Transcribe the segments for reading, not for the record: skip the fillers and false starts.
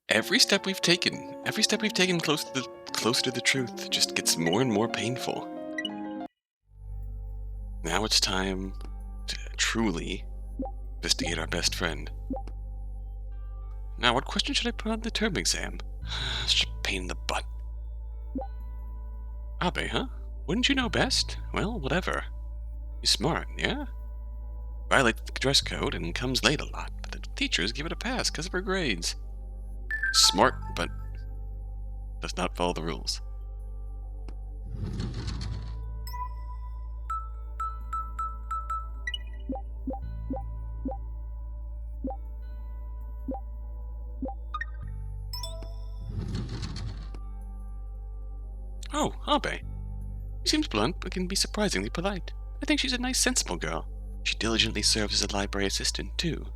Every step we've taken closer to the truth just gets more and more painful. Now it's time to truly investigate our best friend. Now, what question should I put on the term exam? Such a pain in the butt. Abe, huh? Wouldn't you know best? Well, whatever. He's smart, yeah? Violates the dress code and comes late a lot, but the teachers give it a pass because of her grades. Smart, but does not follow the rules. Oh, Abe. She seems blunt, but can be surprisingly polite. I think she's a nice, sensible girl. She diligently serves as a library assistant, too.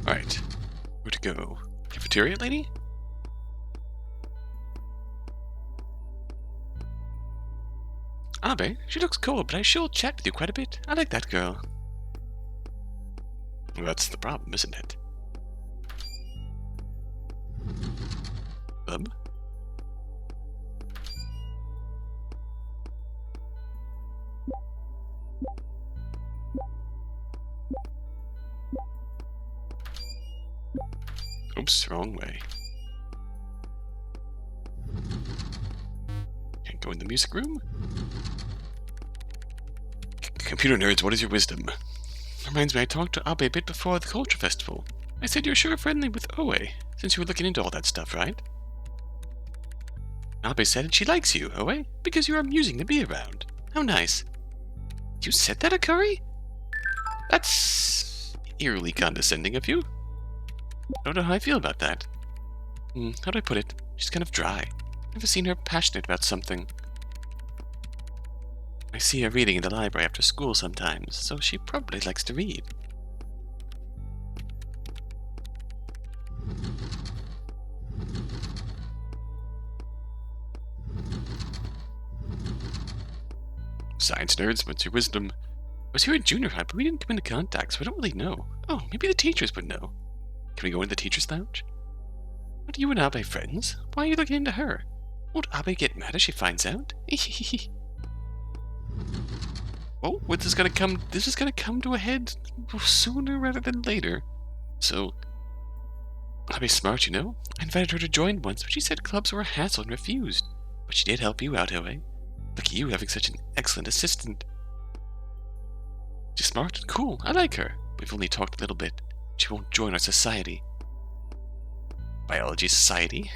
Alright. Where to go? Cafeteria lady? Abe, she looks cool, but she'll chat with you quite a bit. I like that girl. Well, that's the problem, isn't it? Bub? Oops, wrong way. Can't go in the music room? Computer nerds, what is your wisdom? Reminds me, I talked to Abe a bit before the culture festival. I said you're sure friendly with Oe, since you were looking into all that stuff, right? Abe said she likes you, Oe, because you're amusing to be around. How nice. You said that, Akari? That's eerily condescending of you. I don't know how I feel about that. How do I put it? She's kind of dry. Never seen her passionate about something. I see her reading in the library after school sometimes, so she probably likes to read. Science nerds, what's your wisdom? I was here at junior high, but we didn't come into contact, so I don't really know. Oh, maybe the teachers would know. Can we go into the teacher's lounge? What, are you and Abe friends? Why are you looking into her? Won't Abe get mad if she finds out? Oh, this is gonna come to a head sooner rather than later. So, Abe's smart, you know. I invited her to join once, but she said clubs were a hassle and refused. But she did help you out, Aoi. Look at you having such an excellent assistant. She's smart and cool. I like her. We've only talked a little bit. She won't join our society. Biology society?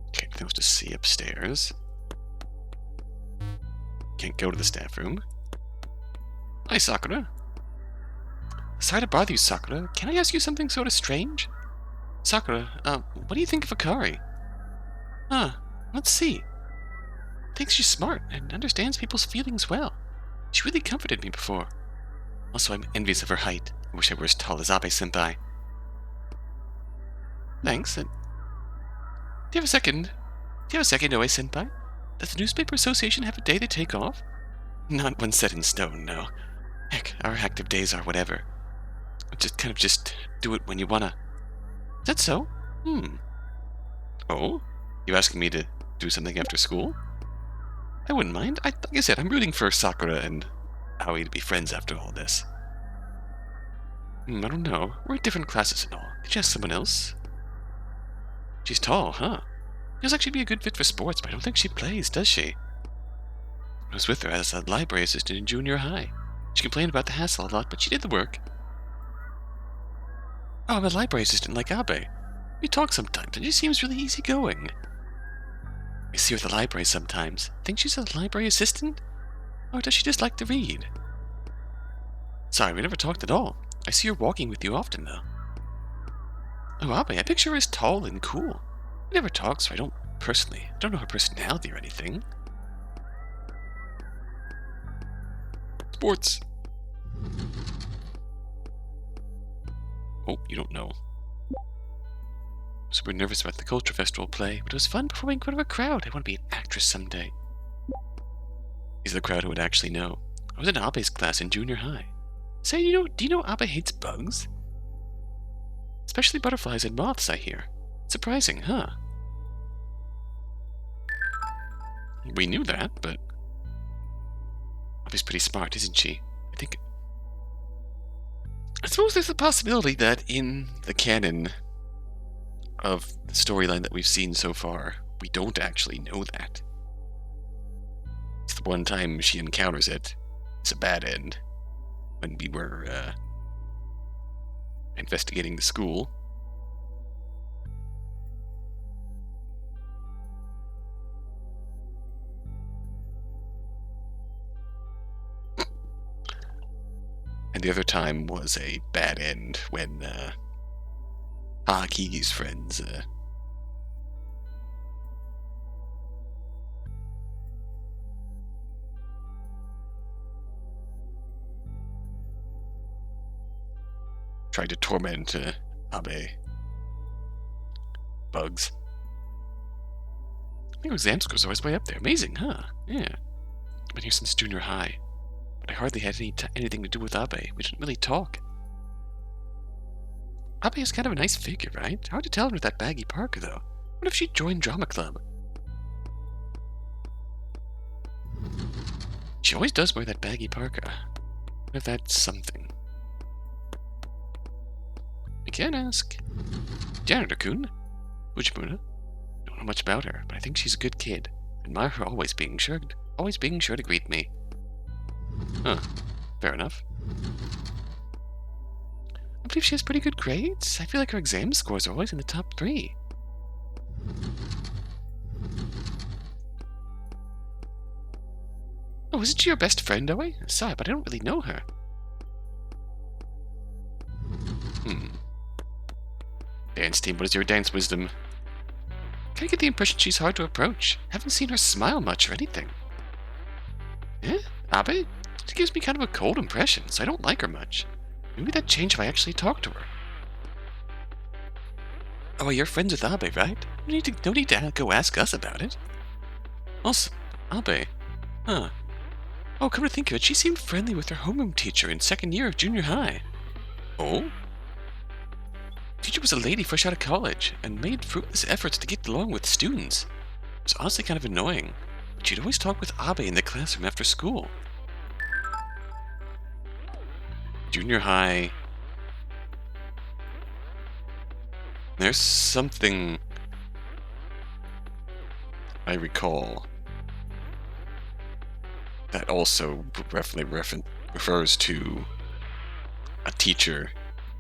Okay, nothing else to see upstairs. Can't go to the staff room. Hi, Sakura. Sorry to bother you, Sakura. Can I ask you something sort of strange? Sakura, what do you think of Akari? Let's see. Thinks she's smart and understands people's feelings well. She really comforted me before. Also, I'm envious of her height. I wish I were as tall as Abe-senpai. Thanks. Do you have a second? Oe-senpai? Does the Newspaper Association have a day they take off? Not one set in stone, no. Heck, our active days are whatever. Just do it when you wanna. Is that so? Oh? You asking me to do something after school? I wouldn't mind. Like I said, I'm rooting for Sakura and Aoi to be friends after all this. I don't know. We're in different classes and all. Could you ask someone else? She's tall, huh? Feels like she'd be a good fit for sports, but I don't think she plays, does she? I was with her as a library assistant in junior high. She complained about the hassle a lot, but she did the work. Oh, I'm a library assistant like Abe. We talk sometimes, and she seems really easygoing. I see her at the library sometimes. Think she's a library assistant? Or does she just like to read? Sorry, we never talked at all. I see her walking with you often, though. Oh, Abe, I picture her as tall and cool. We never talk, so I don't personally. I don't know her personality or anything. Sports. Oh, you don't know. Super nervous about the culture festival play, but it was fun performing in front of a crowd. I want to be an actress someday. These are the crowd who would actually know. I was in Abe's class in junior high. Say, do you know Abe hates bugs? Especially butterflies and moths, I hear. Surprising, huh? We knew that, but Abe's pretty smart, isn't she? I suppose there's a possibility that in the canon of the storyline that we've seen so far, we don't actually know that. It's the one time she encounters it. It's a bad end. When we were investigating the school. And the other time was a bad end when Haki's friends tried to torment Abe. Bugs. I think exam scores are always way up there. Amazing, huh? Yeah. I've been here since junior high. But I hardly had anything to do with Abe. We didn't really talk. Abe is kind of a nice figure, right? Hard to tell with that baggy parka, though. What if she joined drama club? She always does wear that baggy parka. What if that's something? I can't ask. Janitor-kun? Ujimura? Don't know much about her, but I think she's a good kid. Admire her always being sure to greet me. Huh. Fair enough. I believe she has pretty good grades. I feel like her exam scores are always in the top 3. Oh, isn't she your best friend, Aoi? Sorry, but I don't really know her. Dance team, what is your dance wisdom? Kinda get the impression she's hard to approach. Haven't seen her smile much or anything. Eh? Abe? She gives me kind of a cold impression, so I don't like her much. Maybe that'd change if I actually talked to her. Oh, you're friends with Abe, right? No need to go ask us about it. Also, Abe. Huh. Oh, come to think of it, she seemed friendly with her homeroom teacher in 2nd year of junior high. Oh? Teacher was a lady fresh out of college, and made fruitless efforts to get along with students. It was honestly kind of annoying, but she'd always talk with Abe in the classroom after school. Junior high. There's something I recall that also refers to a teacher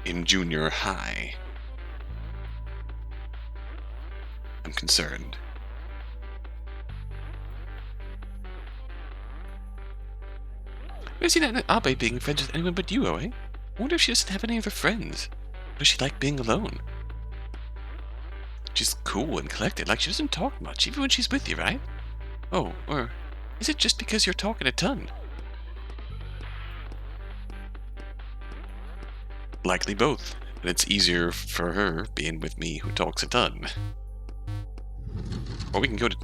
in junior high. I'm concerned. I've seen Abe being friends with anyone but you, Aoi. I wonder if she doesn't have any other friends. Or does she like being alone? She's cool and collected, like she doesn't talk much, even when she's with you, right? Oh, or is it just because you're talking a ton? Likely both, and it's easier for her being with me who talks a ton. Or we can go to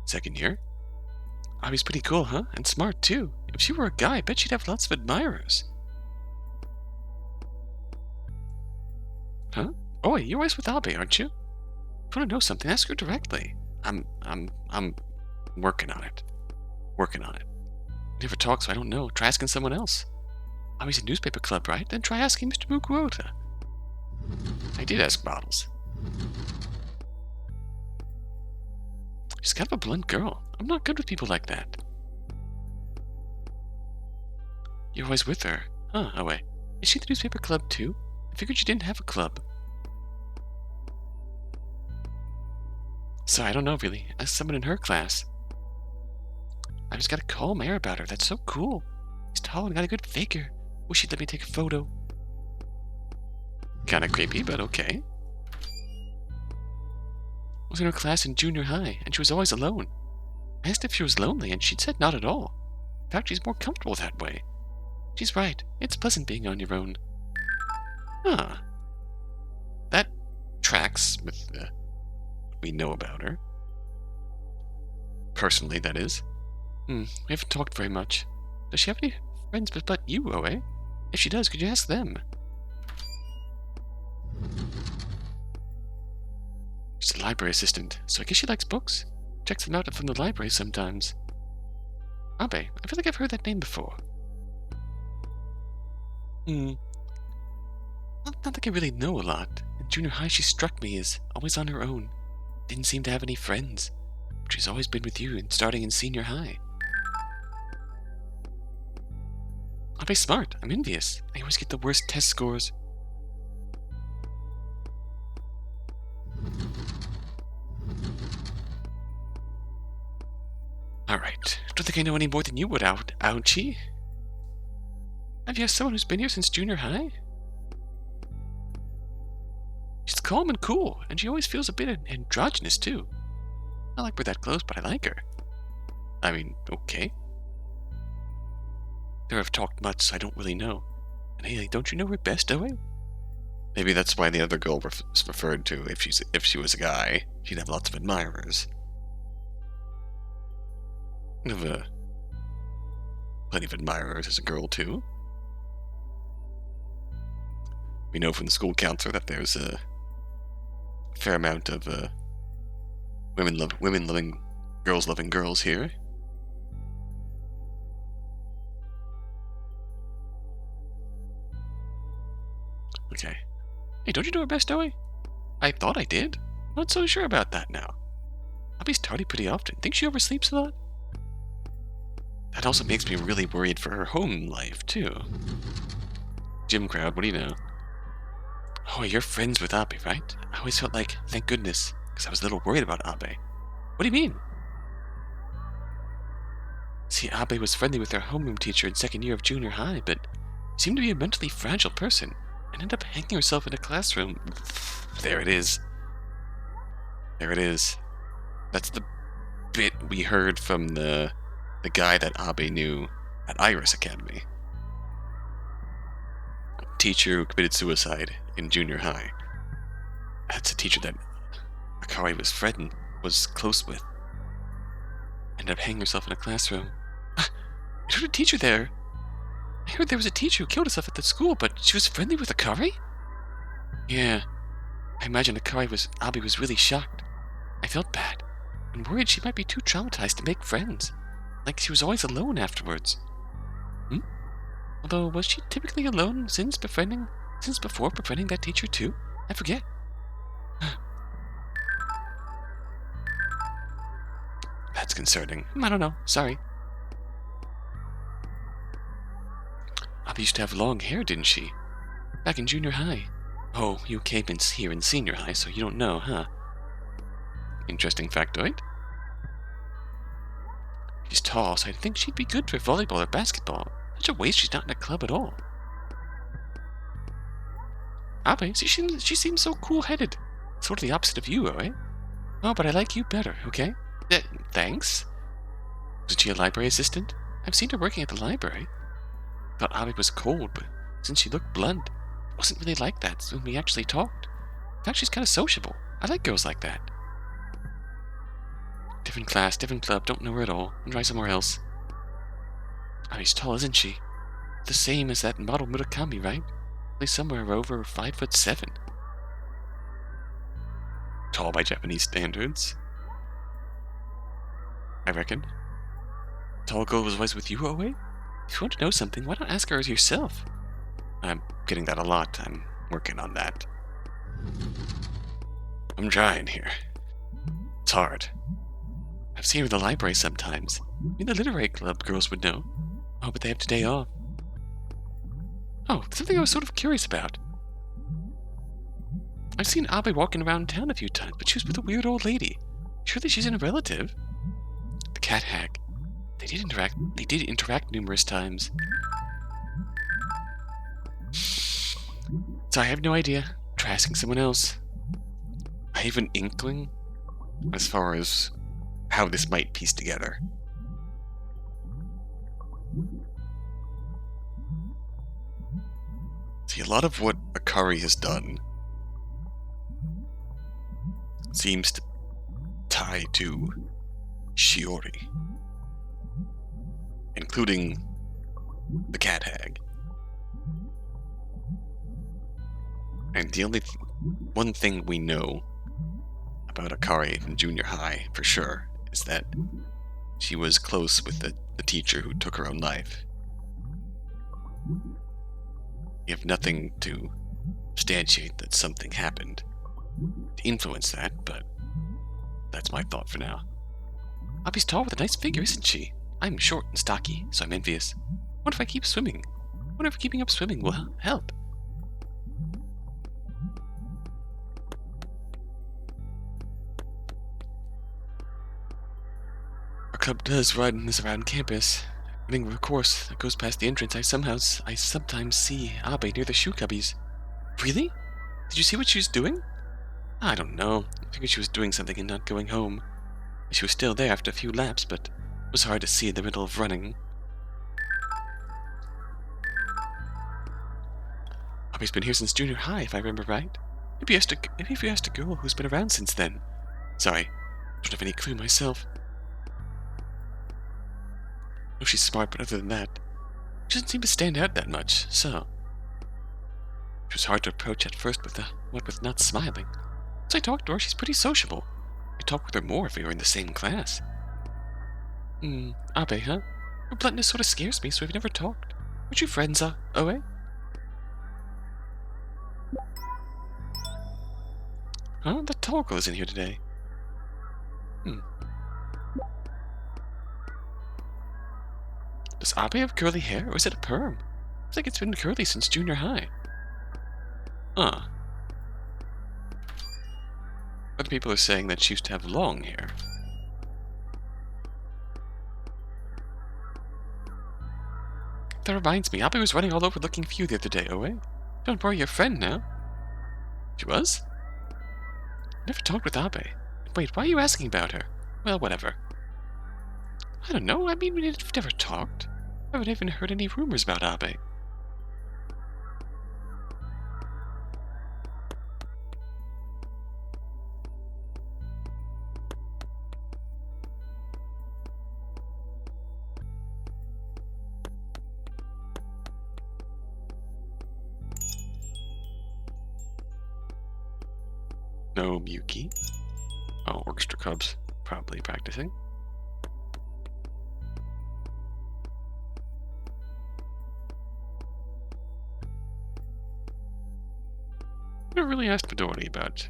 2nd year. Abe's pretty cool, huh? And smart, too. If she were a guy, I bet she'd have lots of admirers. Huh? Oh, you're always with Abe, aren't you? If you want to know something, ask her directly. I'm working on it. Working on it. Never talk, so I don't know. Try asking someone else. Abe's a newspaper club, right? Then try asking Mr. Mukuota. I did ask Bottles. She's kind of a blunt girl. I'm not good with people like that. You're always with her. Huh, oh wait. Is she the newspaper club too? I figured you didn't have a club. So I don't know really. Ask someone in her class. I just got a call Mayor about her. That's so cool. She's tall and got a good figure. Wish she'd let me take a photo. Kinda creepy, but okay. was in her class in junior high, and she was always alone. I asked if she was lonely, and she'd said not at all. In fact, she's more comfortable that way. She's right. It's pleasant being on your own. Huh. That tracks with what we know about her. Personally, that is. We haven't talked very much. Does she have any friends but you, Oe? If she does, could you ask them? She's a library assistant, so I guess she likes books. Checks them out from the library sometimes. Abe, I feel like I've heard that name before. Not like I really know a lot. In junior high, she struck me as always on her own. Didn't seem to have any friends. But she's always been with you, and starting in senior high. Abe's smart. I'm envious. I always get the worst test scores. Alright. Don't think I know any more than you would, Aochi. Have you asked someone who's been here since junior high? She's calm and cool, and she always feels a bit androgynous, too. Not like we're that close, but I like her. I mean, okay. Never have talked much, so I don't really know. And hey, don't you know her best, Oe? Maybe that's why the other girl was referred to. If she was a guy, she'd have lots of admirers. Have plenty of admirers as a girl too. We know from the school counselor that there's a fair amount of women loving girls here. Okay. Hey, don't you know her best, Oe? I thought I did. Not so sure about that now. Abby's tardy pretty often. Think she oversleeps a lot? That also makes me really worried for her home life, too. Gym crowd, what do you know? Oh, you're friends with Abe, right? I always felt like, thank goodness, because I was a little worried about Abe. What do you mean? See, Abe was friendly with her homeroom teacher in second year of junior high, but seemed to be a mentally fragile person, and ended up hanging herself in a classroom. There it is. There it is. That's the bit we heard from the guy that Abe knew at Iris Academy. A teacher who committed suicide in junior high. That's a teacher that Akari was close with. Ended up hanging herself in a classroom. I heard a teacher there. I heard there was a teacher who killed herself at the school, but she was friendly with Akari? Yeah. I imagine Abe was really shocked. I felt bad, and worried she might be too traumatized to make friends. Like she was always alone afterwards. Although, was she typically alone since before befriending that teacher too? I forget. That's concerning. I don't know. Sorry. Abe used to have long hair, didn't she? Back in junior high. Oh, you came in here in senior high, so you don't know, huh? Interesting factoid. She's tall, so I think she'd be good for volleyball or basketball. Such a waste she's not in a club at all. Abe, she seems so cool-headed. Sort of the opposite of you, eh? Oh, but I like you better, okay? Thanks. Wasn't she a library assistant? I've seen her working at the library. Thought Abe was cold, but since she looked blunt, it wasn't really like that when we actually talked. In fact, she's kind of sociable. I like girls like that. Different class, different club, don't know her at all. I'll try somewhere else. Oh, she's tall, isn't she? The same as that model Murakami, right? At least somewhere over 5'7". Tall by Japanese standards, I reckon. Tall girl was always with you, Oe? If you want to know something, why not ask her yourself? I'm getting that a lot. I'm working on that. I'm trying here. It's hard. I've seen her in the library sometimes. In the literary club, girls would know. Oh, but they have today off. Oh, something I was sort of curious about. I've seen Abe walking around town a few times, but she was with a weird old lady. Surely she's a relative. The Cat-Hag. They did interact numerous times. So I have no idea. Try asking someone else. I have an inkling as far as how this might piece together. See, a lot of what Akari has done seems to tie to Shiori, including the Cat-Hag. And the only one thing we know about Akari in junior high, for sure, is that she was close with the teacher who took her own life. We have nothing to substantiate that something happened to influence that, but that's my thought for now. Abi's tall with a nice figure, isn't she? I'm short and stocky, so I'm envious. What if I keep swimming? What if keeping up swimming will help? Our club does run this around campus. Running a course that goes past the entrance, I sometimes see Abe near the shoe cubbies. Really? Did you see what she was doing? I don't know. I figured she was doing something and not going home. She was still there after a few laps, but it was hard to see in the middle of running. Abe's been here since junior high, if I remember right. Maybe you asked a girl who's been around since then. Sorry, don't have any clue myself. I know she's smart, but other than that, she doesn't seem to stand out that much, so... She was hard to approach at first with not smiling. So I talked to her, she's pretty sociable. I'd talk with her more if we were in the same class. Abe, huh? Her bluntness sort of scares me, so we've never talked. Aren't you friends, Oe? Huh? The tall girl is in here today. Does Abe have curly hair, or is it a perm? Looks like it's been curly since junior high. Other people are saying that she used to have long hair. That reminds me, Abe was running all over looking for you the other day, Oe. Don't worry, your friend now. She was? Never talked with Abe. Wait, why are you asking about her? Well, whatever. I don't know, I mean, we've never talked. I haven't even heard any rumors about Abe. No Miyuki. Oh, orchestra cubs. Probably practicing. Never really asked Midori about...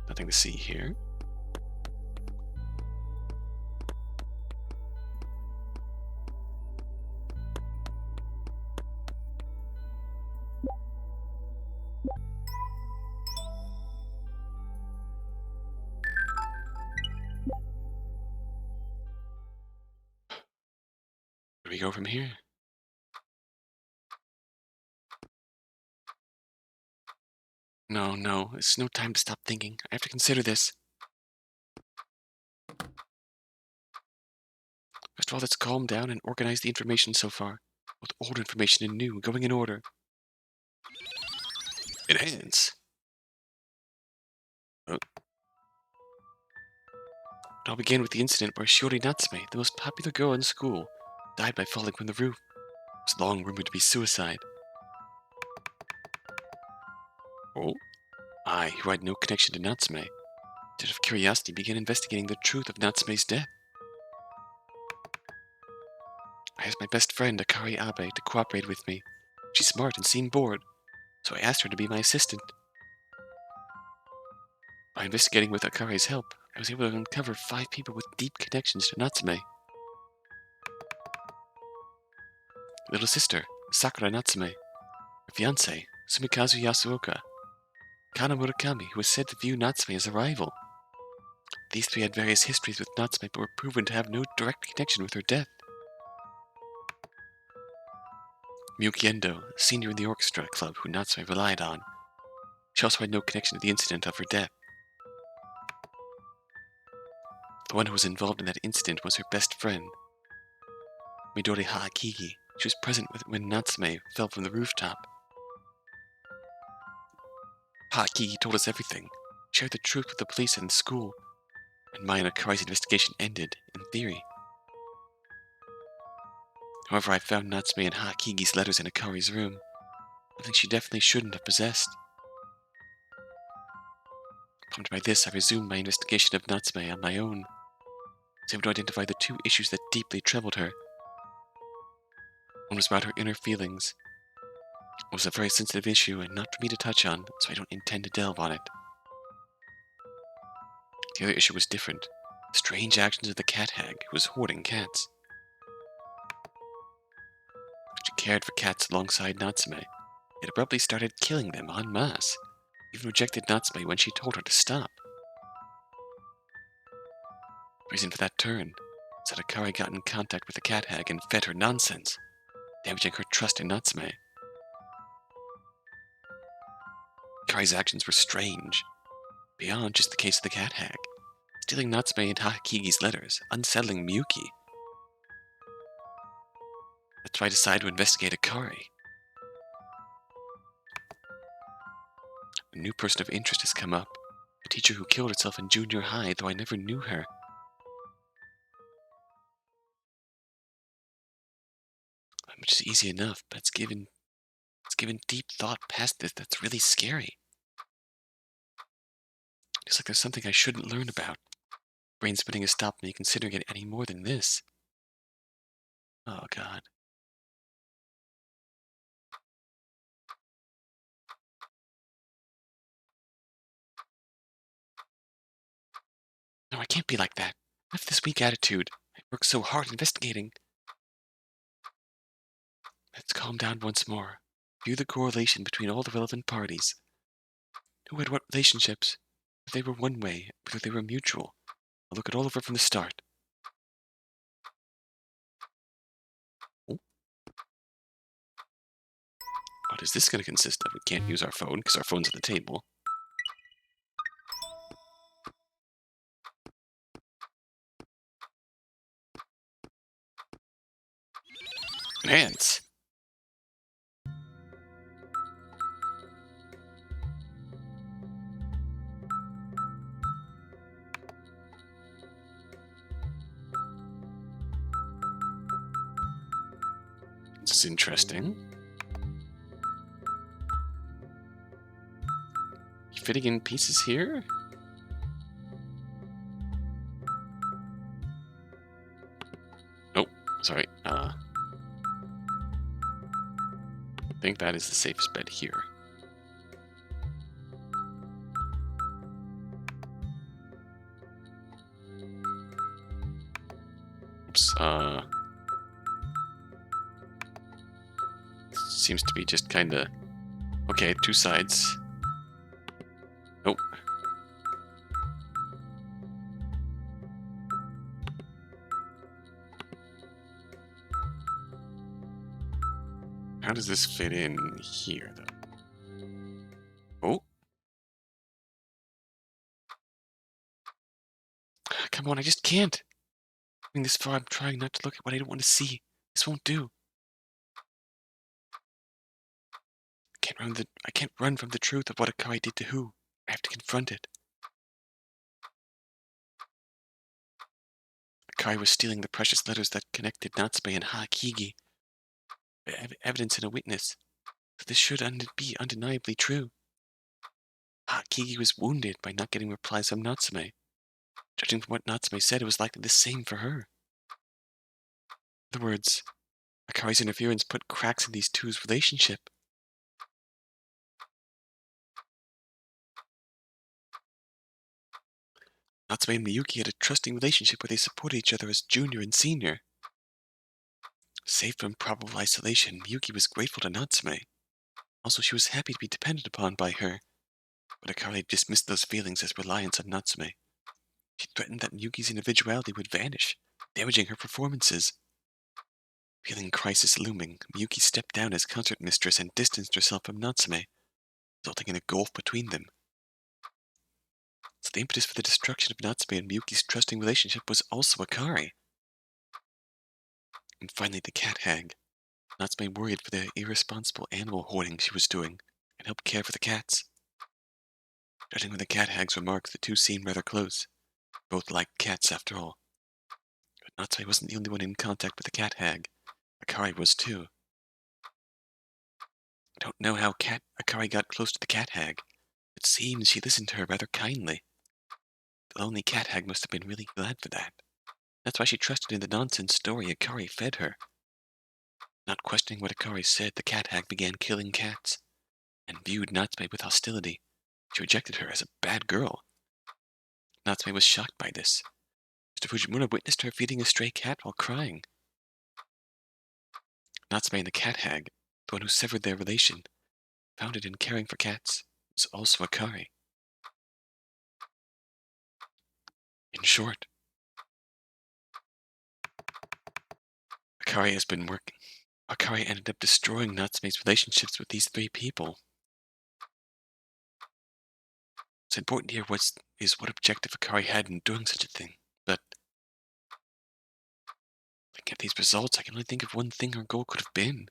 Nothing to see here. Where do we go from here? No, it's no time to stop thinking. I have to consider this. First of all, let's calm down and organize the information so far. Both old information and new, going in order. Enhance. Oh. It all began with the incident where Shiori Natsume, the most popular girl in school, died by falling from the roof. It was long rumored to be suicide. Oh? I, who had no connection to Natsume, instead of curiosity, began investigating the truth of Natsume's death. I asked my best friend, Akari Abe, to cooperate with me. She's smart and seemed bored, so I asked her to be my assistant. By investigating with Akari's help, I was able to uncover 5 people with deep connections to Natsume. Little sister, Sakura Natsume, her fiancé, Sumikazu Yasuoka, Kana Murakami, who was said to view Natsume as a rival. These 3 had various histories with Natsume, but were proven to have no direct connection with her death. Miyuki Endo, a senior in the orchestra club who Natsume relied on. She also had no connection to the incident of her death. The one who was involved in that incident was her best friend, Midori Haakigi. She was present when Natsume fell from the rooftop. Haakigi told us everything, shared the truth with the police and the school, and my and Akari's investigation ended, in theory. However, I found Natsume and Haakigi's letters in Akari's room, something she definitely shouldn't have possessed. Prompted by this, I resumed my investigation of Natsume on my own, was able to identify the two issues that deeply troubled her. One was about her inner feelings. It was a very sensitive issue and not for me to touch on, so I don't intend to delve on it. The other issue was different. The strange actions of the Cat-Hag who was hoarding cats. She cared for cats alongside Natsume, yet abruptly started killing them en masse, even rejected Natsume when she told her to stop. The reason for that turn is that Akari got in contact with the Cat-Hag and fed her nonsense, damaging her trust in Natsume. Akari's actions were strange, beyond just the case of the Cat-Hag. Stealing Natsume and Hakigi's letters, unsettling Miyuki. That's why I decided to investigate Akari. A new person of interest has come up, a teacher who killed herself in junior high, though I never knew her. Which is easy enough, but it's given deep thought past this that's really scary. It's like there's something I shouldn't learn about. Brain spinning has stopped me considering it any more than this. Oh god. No, I can't be like that. I have this weak attitude. I worked so hard investigating. Let's calm down once more. View the correlation between all the relevant parties. Who had what relationships? If they were one way, whether they were mutual. I'll look it all over from the start. Oh. What is this going to consist of? We can't use our phone because our phone's at the table. Ants. This is interesting. Fitting in pieces here? Oh, sorry. I think that is the safest bed here. Oops, seems to be just kinda... Okay, two sides. Oh. How does this fit in here, though? Oh. Come on, I just can't. Coming this far, I'm trying not to look at what I don't want to see. This won't do. I can't run from the truth of what Akari did to who. I have to confront it. Akari was stealing the precious letters that connected Natsume and Haakigi. Evidence in a witness. So this should be undeniably true. Haakigi was wounded by not getting replies from Natsume. Judging from what Natsume said, it was likely the same for her. In other words, Akari's interference put cracks in these two's relationship. Natsume and Miyuki had a trusting relationship where they supported each other as junior and senior. Safe from probable isolation, Miyuki was grateful to Natsume. Also, she was happy to be depended upon by her. But Akari dismissed those feelings as reliance on Natsume. She threatened that Miyuki's individuality would vanish, damaging her performances. Feeling crisis looming, Miyuki stepped down as concert mistress and distanced herself from Natsume, resulting in a gulf between them. So the impetus for the destruction of Natsume and Miyuki's trusting relationship was also Akari. And finally, the cat hag. Natsume worried for the irresponsible animal hoarding she was doing and helped care for the cats. Judging from the cat hag's remarks, the two seemed rather close. Both liked cats, after all. But Natsume wasn't the only one in contact with the cat hag. Akari was too. I don't know how Akari got close to the cat hag. It seems she listened to her rather kindly. The lonely cat hag must have been really glad for that. That's why she trusted in the nonsense story Akari fed her. Not questioning what Akari said, the cat hag began killing cats, and viewed Natsume with hostility. She rejected her as a bad girl. Natsume was shocked by this. Mr. Fujimura witnessed her feeding a stray cat while crying. Natsume and the cat hag, the one who severed their relation, founded in caring for cats, was also Akari. In short, Akari has been working. Akari ended up destroying Natsume's relationships with these three people. What's important here is what objective Akari had in doing such a thing. But looking at these results, I can only think of one thing her goal could have been.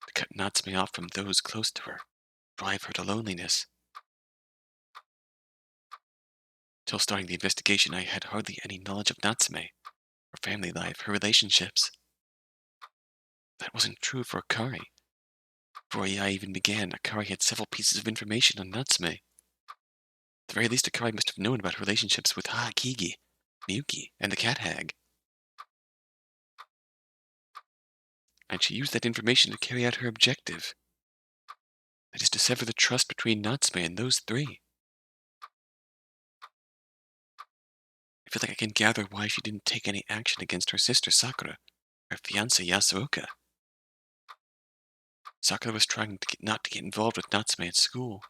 To cut Natsume off from those close to her, drive her to loneliness. Till starting the investigation, I had hardly any knowledge of Natsume, her family life, her relationships. That wasn't true for Akari. Before I even began, Akari had several pieces of information on Natsume. At the very least, Akari must have known about her relationships with Hakigi, Miyuki, and the cat hag. And she used that information to carry out her objective. That is to sever the trust between Natsume and those three. I feel like I can gather why she didn't take any action against her sister Sakura, her fiancé Yasuoka. Sakura was trying not to get involved with Natsume at school,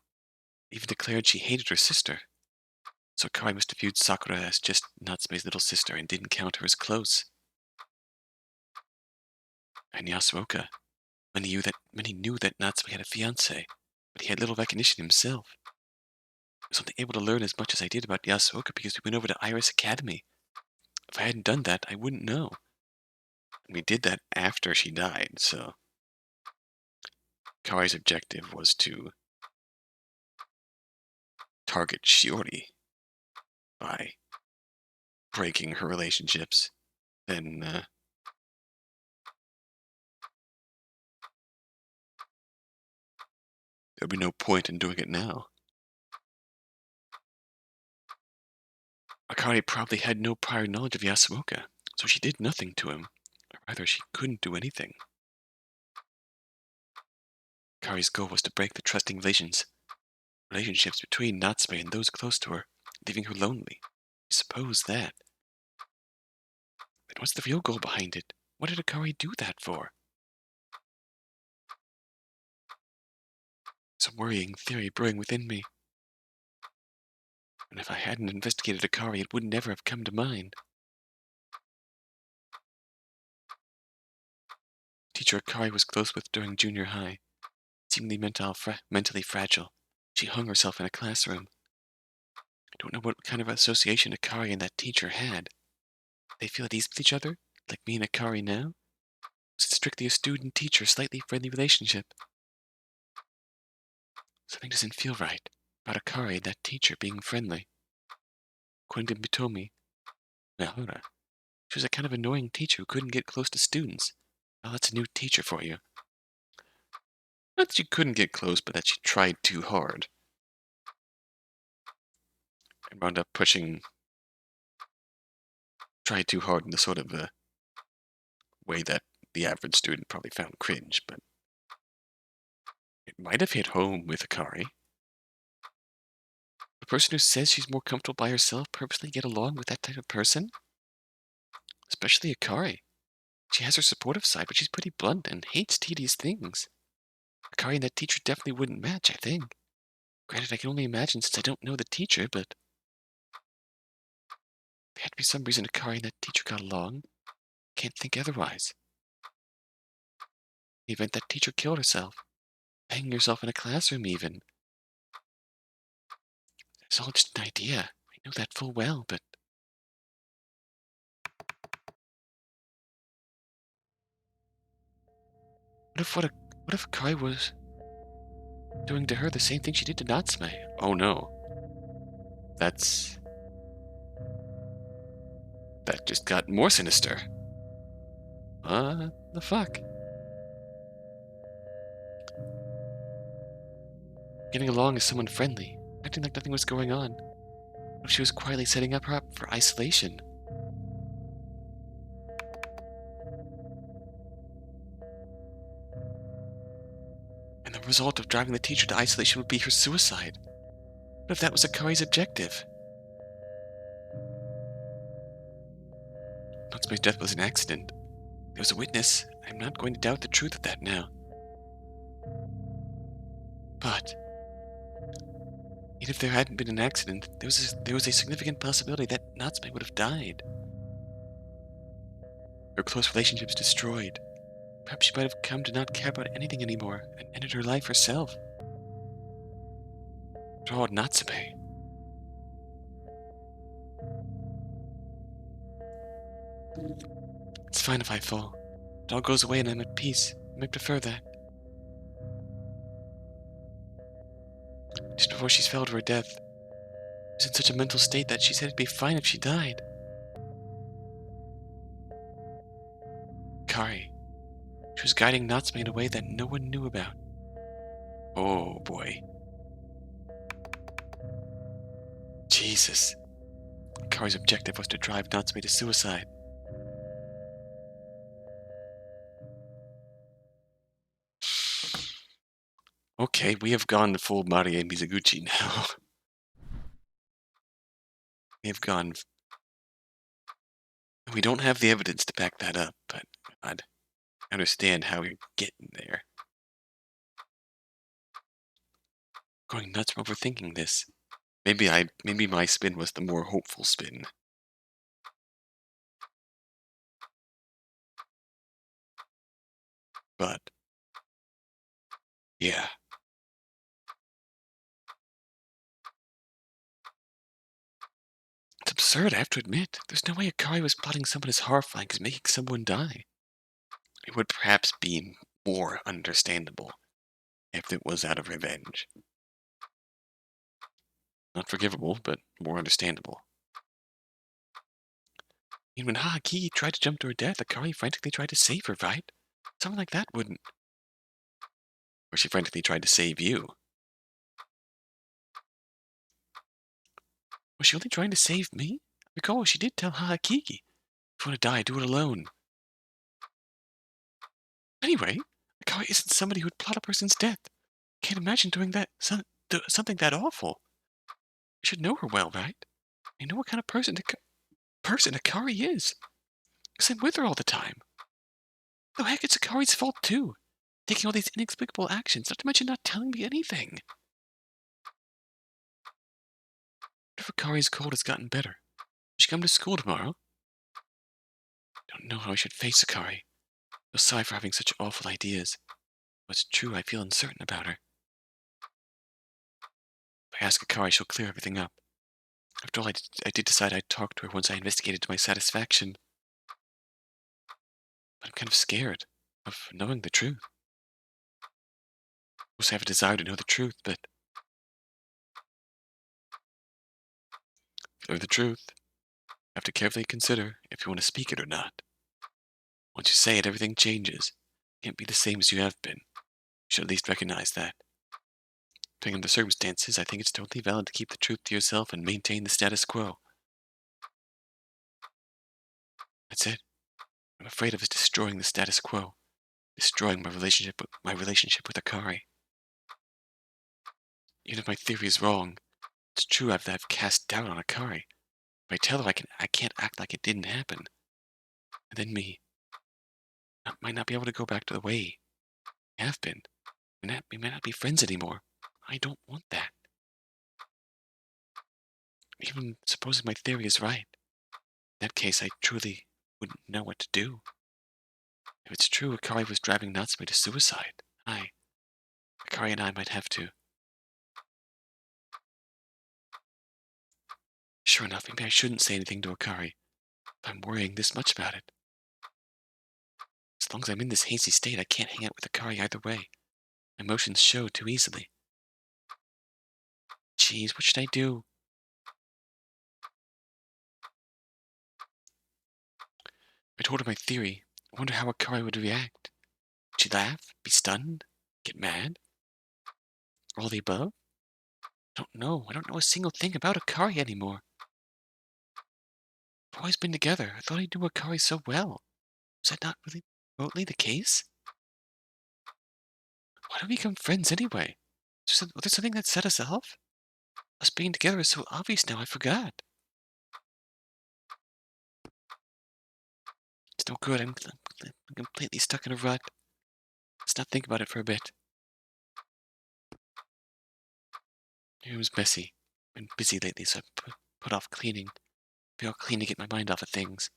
even declared she hated her sister. So Akari must have viewed Sakura as just Natsume's little sister and didn't count her as close. And Yasuoka, many knew that Natsume had a fiancé, but he had little recognition himself. I was only able to learn as much as I did about Yasuoka because we went over to Iris Academy. If I hadn't done that, I wouldn't know. And we did that after she died, so Kari's objective was to target Shiori by breaking her relationships. Then, there'd be no point in doing it now. Akari probably had no prior knowledge of Yasuoka, so she did nothing to him. Or rather, she couldn't do anything. Akari's goal was to break the trusting relationships between Natsume and those close to her, leaving her lonely. I suppose that. But what's the real goal behind it? What did Akari do that for? It's a worrying theory brewing within me. And if I hadn't investigated Akari, it would never have come to mind. Teacher Akari was close with during junior high, seemingly mentally fragile. She hung herself in a classroom. I don't know what kind of association Akari and that teacher had. They feel at ease with each other, like me and Akari now? Was it strictly a student-teacher, slightly friendly relationship? Something doesn't feel right about Akari and that teacher being friendly. According to Mitomi Nahara, she was a kind of annoying teacher who couldn't get close to students. Well, that's a new teacher for you. Not that she couldn't get close, but that she tried too hard. And wound up tried too hard in the sort of way that the average student probably found cringe, but it might have hit home with Akari. A person who says she's more comfortable by herself purposely get along with that type of person? Especially Akari. She has her supportive side, but she's pretty blunt and hates tedious things. Akari and that teacher definitely wouldn't match, I think. Granted, I can only imagine since I don't know the teacher, but there had to be some reason Akari and that teacher got along. Can't think otherwise. In the event that teacher killed herself, hanging herself in a classroom even. It's all just an idea. I know that full well, but what if Akari was doing to her the same thing she did to Natsume? Oh no. That's that just got more sinister. The fuck? Getting along as someone friendly, acting like nothing was going on. What if she was quietly setting up her up for isolation? And the result of driving the teacher to isolation would be her suicide. What if that was Akari's objective? Natsume's death was an accident. There was a witness. I'm not going to doubt the truth of that now. But even if there hadn't been an accident, there was a significant possibility that Natsume would have died. Her close relationships destroyed. Perhaps she might have come to not care about anything anymore and ended her life herself. After all, Natsume. It's fine if I fall. It all goes away and I'm at peace. I might prefer that. Just before she fell to her death, she was in such a mental state that she said it'd be fine if she died. Akari. She was guiding Natsume in a way that no one knew about. Oh boy. Jesus. Akari's objective was to drive Natsume to suicide. Okay, we have gone full Marie Mizuguchi now. We have gone. We don't have the evidence to back that up, but God, I understand how you're getting there. Going nuts for overthinking this. Maybe my spin was the more hopeful spin. But yeah. It's absurd, I have to admit. There's no way Akari was plotting someone as horrifying as making someone die. It would perhaps be more understandable if it was out of revenge. Not forgivable, but more understandable. And when Haaki tried to jump to her death, Akari frantically tried to save her, right? Someone like that wouldn't. Or she frantically tried to save you. Was she only trying to save me? Recall, she did tell Haakiki, if you want to die, do it alone. Anyway, Akari isn't somebody who'd plot a person's death. Can't imagine doing that, something that awful. I should know her well, right? I know what kind of person Akari is. Because I'm with her all the time. Oh heck, it's Akari's fault too. Taking all these inexplicable actions, not to mention not telling me anything. What if Akari's cold has gotten better? Will she come to school tomorrow? I don't know how I should face Akari. I'm sorry for having such awful ideas. What's true, I feel uncertain about her. If I ask Akari, she'll clear everything up. After all, I did decide I'd talk to her once I investigated to my satisfaction. But I'm kind of scared of knowing the truth. Of course, I have a desire to know the truth, but to know the truth, you have to carefully consider if you want to speak it or not. Once you say it, everything changes. You can't be the same as you have been. You should at least recognize that. Depending on the circumstances, I think it's totally valid to keep the truth to yourself and maintain the status quo. That's it. I'm afraid of is destroying the status quo, destroying my relationship with Akari. Even if my theory is wrong, it's true I've cast doubt on Akari. If I tell her I can't act like it didn't happen, and then I might not be able to go back to the way we have been. We might not be friends anymore. I don't want that. Even supposing my theory is right, in that case I truly wouldn't know what to do. If it's true Akari was driving Natsume to suicide, Akari and I might have to Sure enough, maybe I shouldn't say anything to Akari if I'm worrying this much about it. As long as I'm in this hazy state, I can't hang out with Akari either way. Emotions show too easily. Jeez, what should I do? I told her my theory. I wonder how Akari would react. Would she laugh? Be stunned? Get mad? All the above? I don't know. I don't know a single thing about Akari anymore. We've always been together. I thought I knew Akari so well. Was that not really remotely the case? Why do we become friends anyway? Was there something that set us off? Us being together is so obvious now, I forgot. It's no good. I'm completely stuck in a rut. Let's not think about it for a bit. It was messy. Been busy lately, so I put off cleaning. Feel clean to get my mind off of things.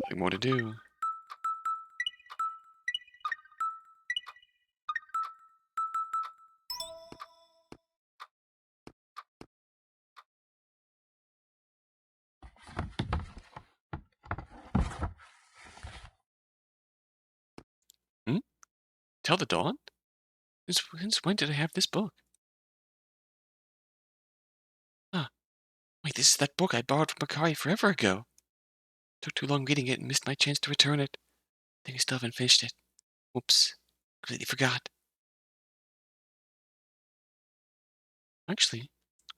Nothing more to do. Hmm? Tell the Dawn? Since when did I have this book? Huh. Wait, this is that book I borrowed from Akari forever ago. Took too long reading it and missed my chance to return it. Think I still haven't finished it. Whoops. Completely forgot. Actually,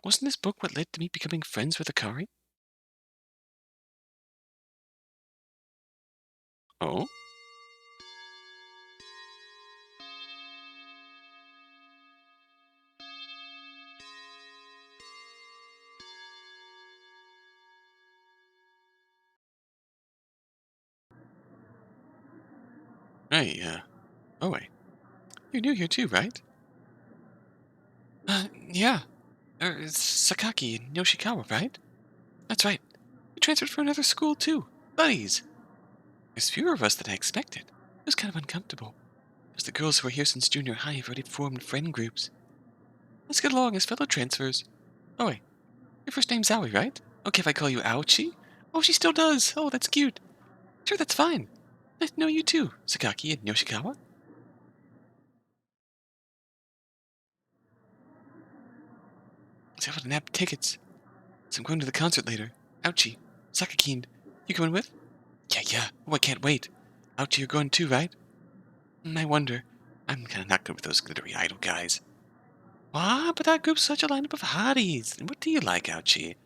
wasn't this book what led to me becoming friends with Akari? Oh? Hey, oh wait. You're new here too, right? Yeah. It's Sakaki and Yoshikawa, right? That's right. We transferred for another school too. Buddies. There's fewer of us than I expected. It was kind of uncomfortable. Because the girls who were here since junior high have already formed friend groups. Let's get along as fellow transfers. Oh wait, your first name's Aoi, right? Okay if I call you Aochi? Oh, she still does. Oh, that's cute. Sure, that's fine. Nice to know you too, Sakaki and Yoshikawa. Let's have to nab tickets. So I'm going to the concert later. Ouchie. Sakakine. You coming with? Yeah. Oh, I can't wait. Ouchie, you're going too, right? I wonder. I'm kind of not good with those glittery idol guys. Ah, but that group's such a lineup of hotties. What do you like, Ouchie?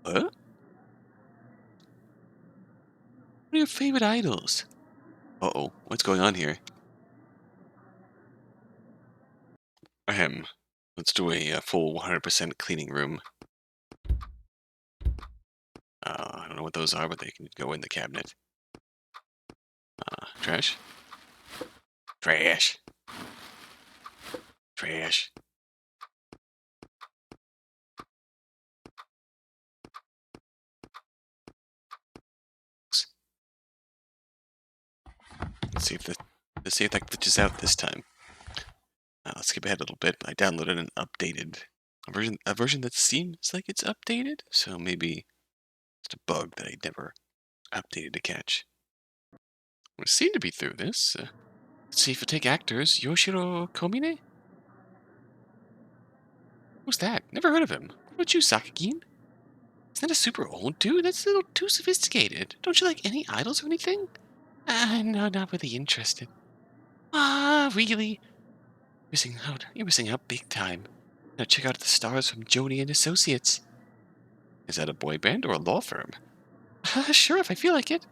Huh? What are your favorite idols? Uh-oh, what's going on here? Ahem. Let's do a full 100% cleaning room. I don't know what those are, but they can go in the cabinet. Trash. Trash. Trash. Let's see if that glitches out this time. Let's skip ahead a little bit. I downloaded an updated a version that seems like it's updated, so maybe it's a bug that I never updated to catch. We seem to be through this. Let's see if we take actors. Yoshiro Komine? Who's that? Never heard of him. What about you, Sakagin? Isn't that a super old dude? That's a little too sophisticated. Don't you like any idols or anything? No, not really interested. Ah, really? Missing out. You're missing out big time. Now check out the stars from Joni and Associates. Is that a boy band or a law firm? Sure, if I feel like it.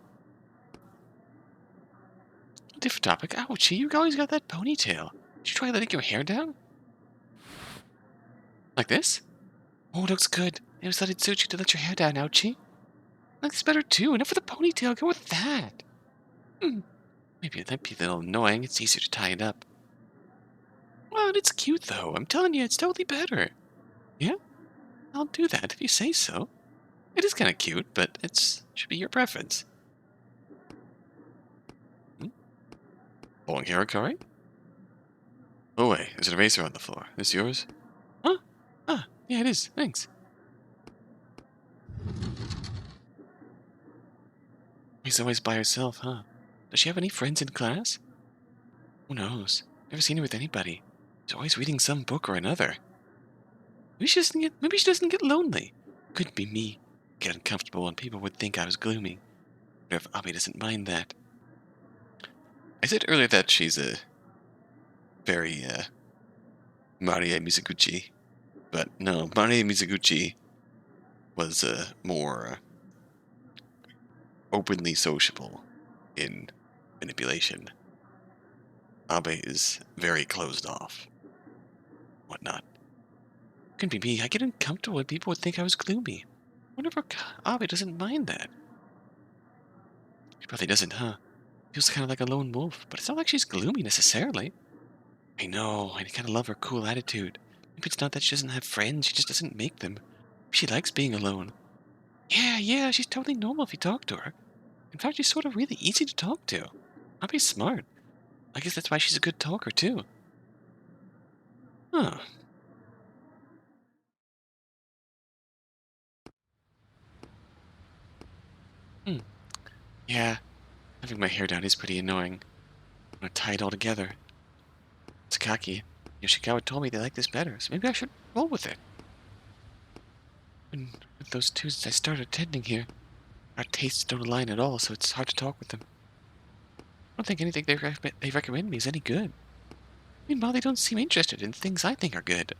Different topic. Ouchie, you always got that ponytail. Did you try letting your hair down? Like this? Oh, it looks good. I just thought it'd suit you to let your hair down, Ouchie. Looks better too. Enough for the ponytail. Go with that. Maybe it might be a little annoying. It's easier to tie it up. Well, it's cute, though. I'm telling you, it's totally better. Yeah? I'll do that if you say so. It is kind of cute, but should be your preference. Hmm? Long hair, Akari? Oh, wait, there's an eraser on the floor. This yours? Huh? Ah, yeah, it is. Thanks. She's always by herself, huh? Does she have any friends in class? Who knows? Never seen her with anybody. She's always reading some book or another. Maybe she doesn't get lonely. Could be me. Get uncomfortable and people would think I was gloomy. Wonder if Abi doesn't mind that. I said earlier that she's a very Marie Mizuguchi, but no, Marie Mizuguchi was more openly sociable in manipulation. Abe is very closed off, whatnot. Couldn't be me. I get uncomfortable when people would think I was gloomy. Wonder if Abe doesn't mind that. She probably doesn't, huh? Feels kind of like a lone wolf, but it's not like she's gloomy necessarily. I know, I kind of love her cool attitude. Maybe it's not that she doesn't have friends, she just doesn't make them. She likes being alone. Yeah, she's totally normal if you talk to her. In fact, she's sort of really easy to talk to. Abe's smart. I guess that's why she's a good talker, too. Huh. Hmm. Yeah, having my hair down is pretty annoying. I'm gonna tie it all together. Takaki, Yoshikawa told me they like this better, so maybe I should roll with it. And with those Tuesdays I started attending here, our tastes don't align at all, so it's hard to talk with them. I don't think anything they recommend me is any good. Meanwhile, they don't seem interested in things I think are good.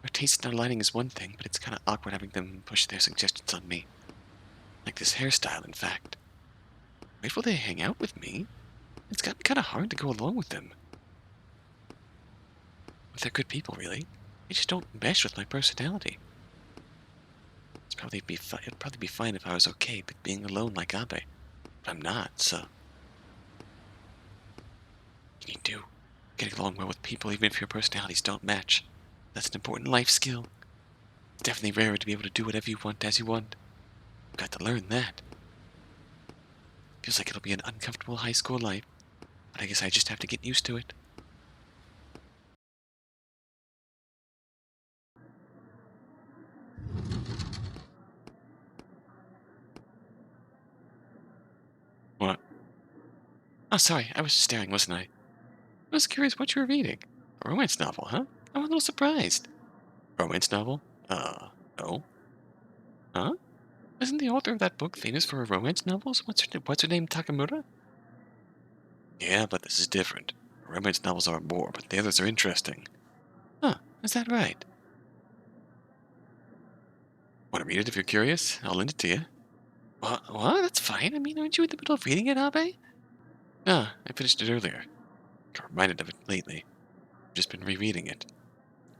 Our tastes not aligning is one thing, but it's kind of awkward having them push their suggestions on me. Like this hairstyle, in fact. Grateful they hang out with me. It's gotten kind of hard to go along with them. But they're good people, really. They just don't mesh with my personality. It'd probably be fine if I was okay with being alone like Abe. But I'm not, so. You need to. Getting along well with people, even if your personalities don't match. That's an important life skill. It's definitely rarer to be able to do whatever you want as you want. You've got to learn that. Feels like it'll be an uncomfortable high school life, but I guess I just have to get used to it. What? Oh, sorry, I was just staring, wasn't I? I was curious what you were reading. A romance novel, huh? I'm a little surprised. Romance novel? No. Huh? Isn't the author of that book famous for her romance novels? What's her name, Takamura? Yeah, but this is different. Romance novels are more, but the others are interesting. Huh, is that right? Want to read it if you're curious? I'll lend it to you. What? That's fine. I mean, aren't you in the middle of reading it, Abe? Ah, I finished it earlier. Got reminded of it lately. I've just been rereading it.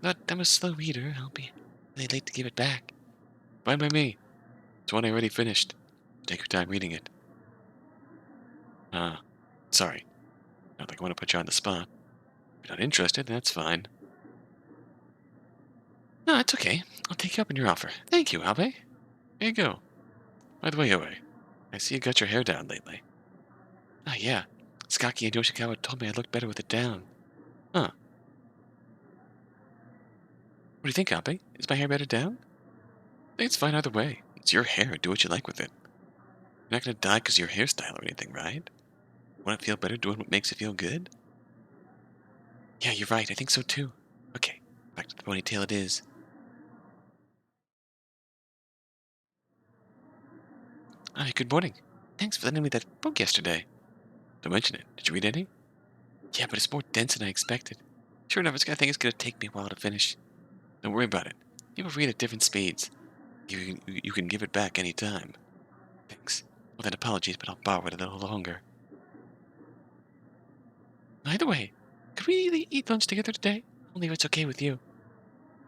But I'm a slow reader. I'll be really late to give it back. Fine by me. It's one I already finished. Take your time reading it. Ah, sorry. Not like I want to put you on the spot. If you're not interested, that's fine. No, it's okay. I'll take you up on your offer. Thank you, Abe. Here you go. By the way, Oe, I see you got your hair down lately. Ah, yeah. Skaki and Yoshikawa told me I looked better with it down. Huh. What do you think, Abe? Is my hair better down? I think it's fine either way. It's your hair. Do what you like with it. You're not gonna die because of your hairstyle or anything, right? Want to feel better doing what makes you feel good? Yeah, you're right. I think so too. Okay, back to the ponytail it is. Hi, good morning. Thanks for lending me that book yesterday. Don't mention it. Did you read any? Yeah, but it's more dense than I expected. Sure enough, I think it's gonna take me a while to finish. Don't worry about it. People read at different speeds. You can give it back any time. Thanks. Well then, apologies, but I'll borrow it a little longer. Either way, could we eat lunch together today? Only if it's okay with you.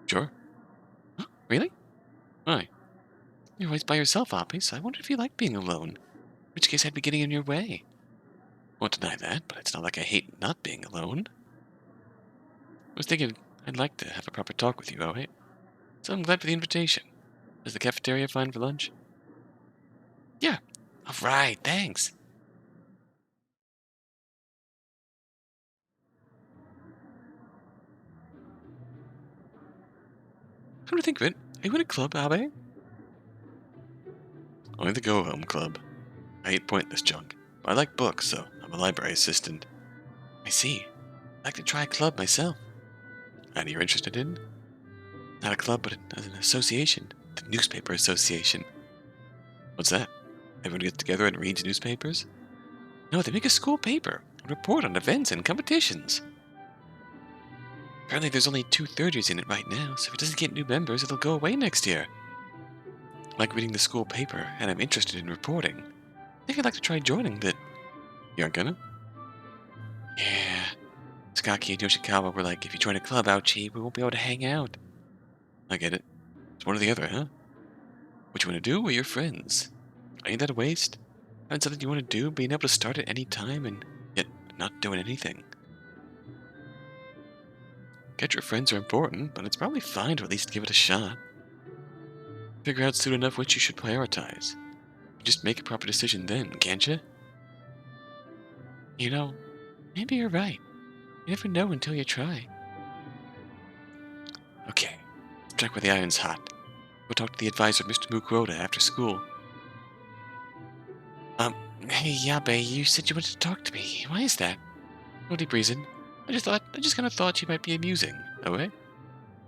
Sure. Huh? Really? Why? You're always by yourself, Oppie, so I wonder if you like being alone. In which case I'd be getting in your way. Won't deny that, but it's not like I hate not being alone. was thinking I'd like to have a proper talk with you, Aoi. So I'm glad for the invitation. Is the cafeteria fine for lunch? Yeah. All right, thanks. Come to think of it, are you in a club, Abe? Only the Go Home Club. I hate pointless junk. But I like books, so I'm a library assistant. I see. I'd like to try a club myself. And you're interested in? Not a club, but an association. The Newspaper Association. What's that? Everyone gets together and reads newspapers? No, they make a school paper and report on events and competitions. Apparently there's only two third years in it right now, so if it doesn't get new members, it'll go away next year. I like reading the school paper, and I'm interested in reporting. I think I'd like to try joining, but you aren't gonna? Yeah. Skaki and Yoshikawa were like, if you join a club, ouchie, we won't be able to hang out. I get it. It's one or the other, huh? What you want to do with your friends? Ain't that a waste? Having something you want to do, being able to start at any time, and yet not doing anything. Get your friends are important, but it's probably fine to at least give it a shot. Figure out soon enough which you should prioritize. Just make a proper decision then, can't you? You know, maybe you're right. You never know until you try. Okay, strike where the iron's hot. Go talk to the advisor, Mr. Mukuroda, after school. Hey, Yabe, you said you wanted to talk to me. Why is that? No deep reason. I just kind of thought you might be amusing. Oh, eh?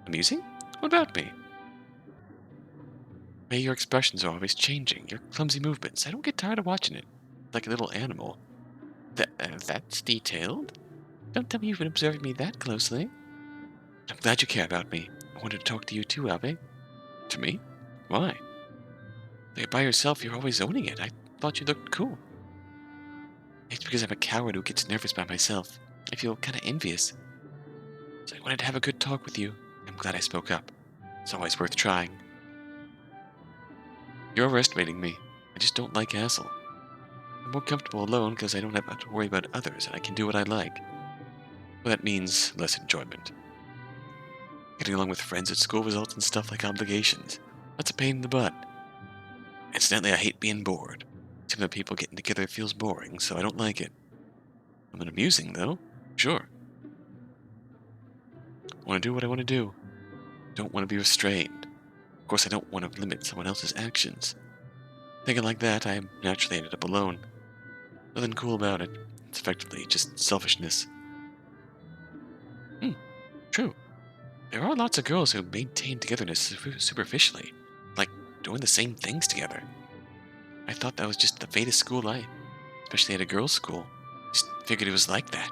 Amusing? What about me? Hey, your expressions are always changing. Your clumsy movements. I don't get tired of watching it. Like a little animal. That's detailed? Don't tell me you've been observing me that closely. I'm glad you care about me. I wanted to talk to you too, Abe. To me? Why? You're by yourself, you're always owning it. I thought you looked cool. It's because I'm a coward who gets nervous by myself. I feel kind of envious. So I wanted to have a good talk with you. I'm glad I spoke up. It's always worth trying. You're overestimating me. I just don't like hassle. I'm more comfortable alone because I don't have to worry about others and I can do what I like. Well, that means less enjoyment. Getting along with friends at school results in stuff like obligations. That's a pain in the butt. Incidentally, I hate being bored. Seeing other people getting together feels boring, so I don't like it. I'm amusing, though. Sure. I want to do what I want to do. Don't want to be restrained. Of course, I don't want to limit someone else's actions. Thinking like that, I naturally ended up alone. Nothing cool about it. It's effectively just selfishness. Hmm, true. There are lots of girls who maintain togetherness superficially, like doing the same things together. I thought that was just the fate of school life, especially at a girls' school. Just figured it was like that.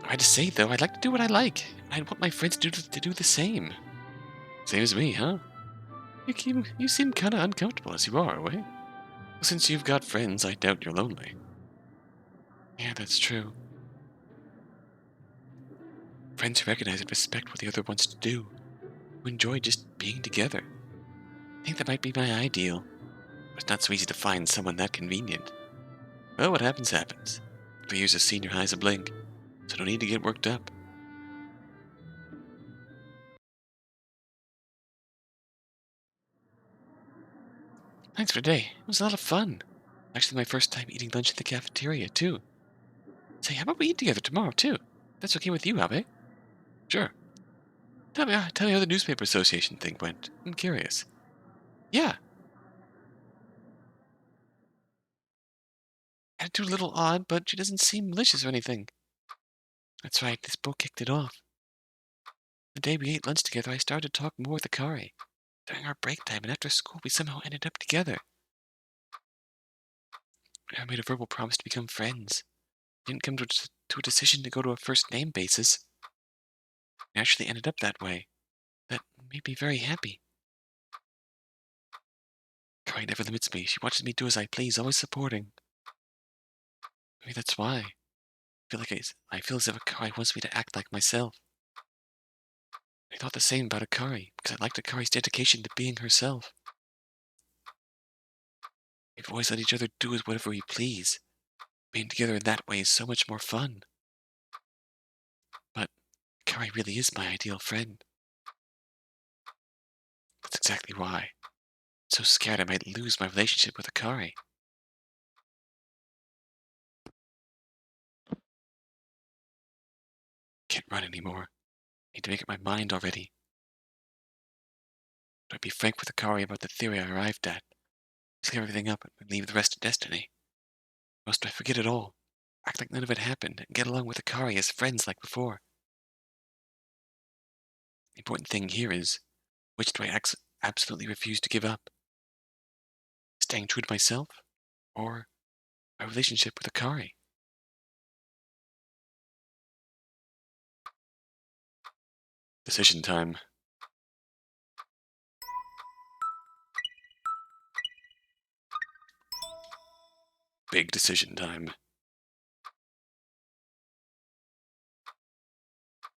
I had to say, though, I'd like to do what I like, and I'd want my friends to do the same. Same as me, huh? You seem kind of uncomfortable as you are, Way. Well, since you've got friends, I doubt you're lonely. Yeah, that's true. Friends who recognize and respect what the other wants to do, who enjoy just being together. I think that might be my ideal, but it's not so easy to find someone that convenient. Well, what happens, happens. 3 years of senior high is a blink, so no need to get worked up. Thanks for today. It was a lot of fun. Actually, my first time eating lunch in the cafeteria, too. Say, how about we eat together tomorrow, too? That's okay with you, Abe? Sure. Tell me how the newspaper association thing went. I'm curious. Yeah, attitude a little odd, but she doesn't seem malicious or anything. That's right, this book kicked it off. The day we ate lunch together, I started to talk more with Akari. During our break time and after school, we somehow ended up together. I made a verbal promise to become friends. Didn't come to a decision to go to a first name basis. We actually ended up that way. That made me very happy. Akari never limits me. She watches me do as I please, always supporting. Maybe that's why. I feel as if Akari wants me to act like myself. I thought the same about Akari, because I liked Akari's dedication to being herself. We've always let each other do whatever we please. Being together in that way is so much more fun. Akari really is my ideal friend. That's exactly why. I'm so scared I might lose my relationship with Akari. Can't run anymore. Need to make up my mind already. Do I be frank with Akari about the theory I arrived at? Clear everything up and leave the rest to destiny? Or else do I forget it all? Act like none of it happened and get along with Akari as friends like before? The important thing here is, which do I absolutely refuse to give up? Staying true to myself? Or my relationship with Akari? Decision time. Big decision time.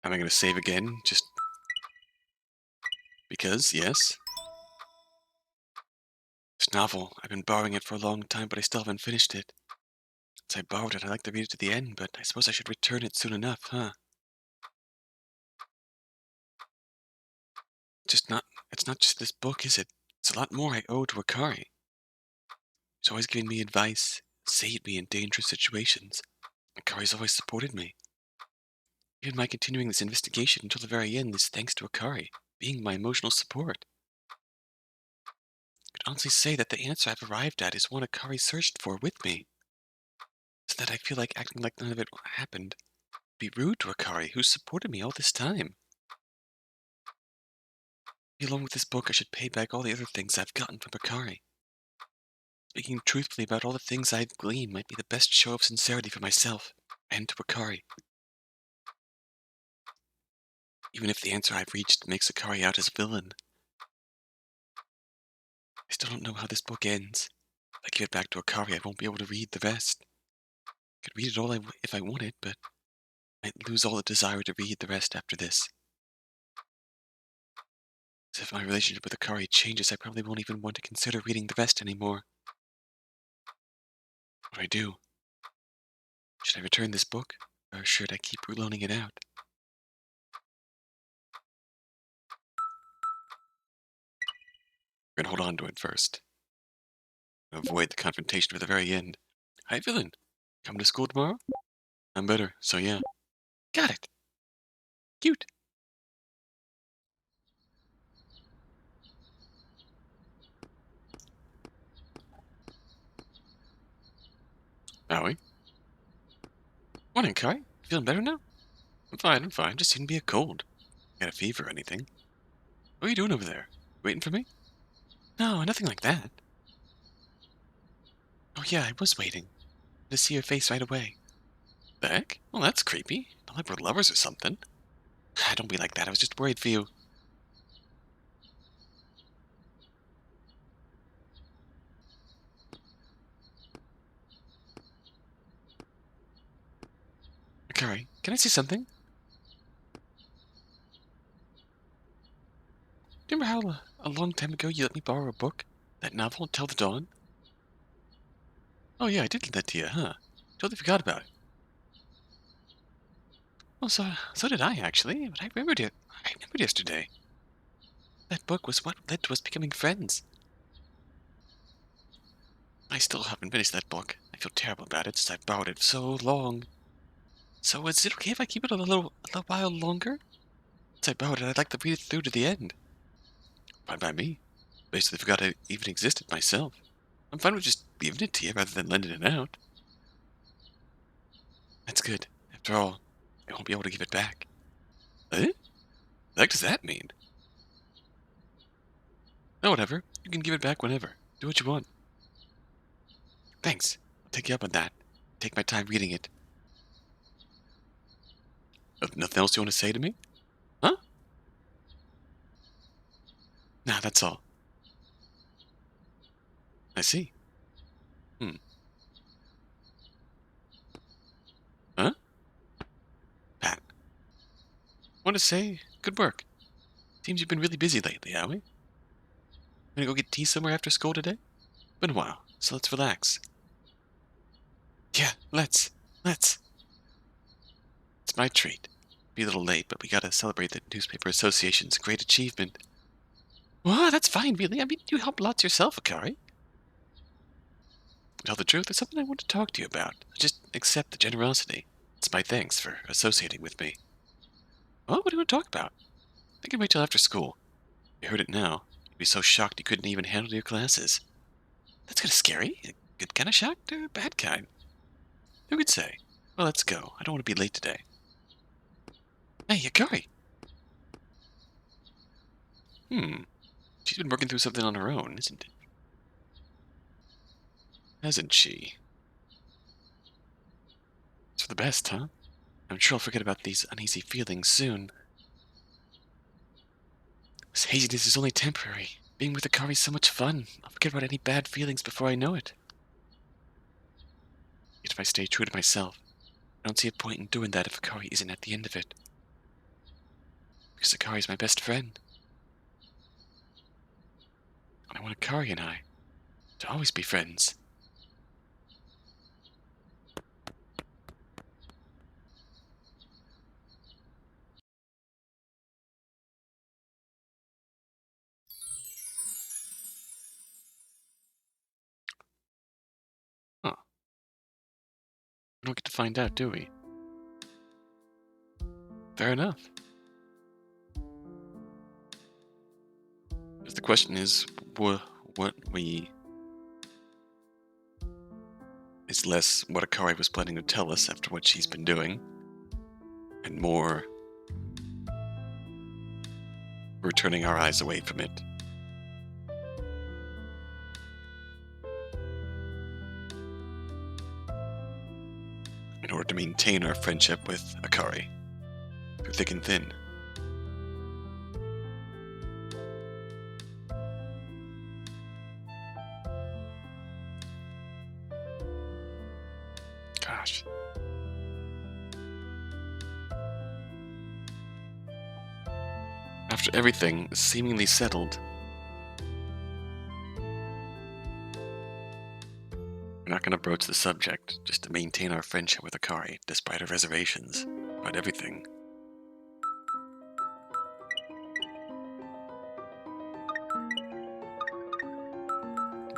Am I going to save again? Just because, yes? This novel, I've been borrowing it for a long time, but I still haven't finished it. Since I borrowed it, I'd like to read it to the end, but I suppose I should return it soon enough, huh? It's not just this book, is it? It's a lot more I owe to Akari. She's always giving me advice, saved me in dangerous situations. Akari's always supported me. Even my continuing this investigation until the very end is thanks to Akari, being my emotional support. I could honestly say that the answer I've arrived at is one Akari searched for with me. So that I feel like acting like none of it happened would be rude to Akari, who supported me all this time. Along with this book, I should pay back all the other things I've gotten from Akari. Speaking truthfully about all the things I've gleaned might be the best show of sincerity for myself and to Akari. Even if the answer I've reached makes Akari out as a villain, I still don't know how this book ends. If I give it back to Akari, I won't be able to read the rest. I could read it all if I wanted, but I might lose all the desire to read the rest after this. So if my relationship with Akari changes, I probably won't even want to consider reading the rest anymore. What do I do? Should I return this book, or should I keep loaning it out? We're gonna hold on to it first. Avoid the confrontation for the very end. Hi, villain. Come to school tomorrow? I'm better, so yeah. Got it. Cute. Aoi. Morning, Kai. Feeling better now? I'm fine. Just seemed to be a cold. Got a fever or anything. What are you doing over there? Waiting for me? No, nothing like that. Oh yeah, I was waiting. To see your face right away. The heck? Well, that's creepy. Not like we're lovers or something. Don't be like that. I was just worried for you. Akari, can I see something? Do you remember how a long time ago you let me borrow a book? That novel, Till the Dawn? Oh yeah, I did give that to you, huh? Totally forgot about it. Well, so did I actually, but I remembered it. I remembered yesterday. That book was what led to us becoming friends. I still haven't finished that book. I feel terrible about it since I've borrowed it so long. So is it okay if I keep it a little while longer? Since I borrowed it, I'd like to read it through to the end. Fine by me. Basically forgot I even existed myself. I'm fine with just giving it to you rather than lending it out. That's good. After all, I won't be able to give it back. Eh? What does that mean? No, whatever. You can give it back whenever. Do what you want. Thanks. I'll take you up on that. Take my time reading it. Nothing else you want to say to me? Huh? Nah, that's all. I see. Hmm. Huh? Pat. Want to say, good work. Seems you've been really busy lately, Aoi. Gonna go get tea somewhere after school today? Been a while, so let's relax. Yeah, let's. It's my treat. Be a little late, but we gotta celebrate the newspaper association's great achievement. Well, that's fine, really. I mean, you helped lots yourself, Akari. To tell the truth, there's something I want to talk to you about. Just accept the generosity. It's my thanks for associating with me. Well, what do you want to talk about? I can wait till after school. If you heard it now, you'd be so shocked you couldn't even handle your classes. That's kind of scary. A good kind of shocked or a bad kind? Who could say? Well, let's go. I don't want to be late today. Hey, Akari! She's been working through something on her own, isn't it? Hasn't she? It's for the best, huh? I'm sure I'll forget about these uneasy feelings soon. This haziness is only temporary. Being with Akari's so much fun. I'll forget about any bad feelings before I know it. Yet if I stay true to myself, I don't see a point in doing that if Akari isn't at the end of it. Because Akari's my best friend. And I want Akari and I to always be friends. Huh. We don't get to find out, do we? Fair enough. If the question is, what we... It's less what Akari was planning to tell us after what she's been doing, and more we're turning our eyes away from it. In order to maintain our friendship with Akari, through thick and thin. Gosh. After everything is seemingly settled, we're not going to broach the subject just to maintain our friendship with Akari, despite our reservations about everything.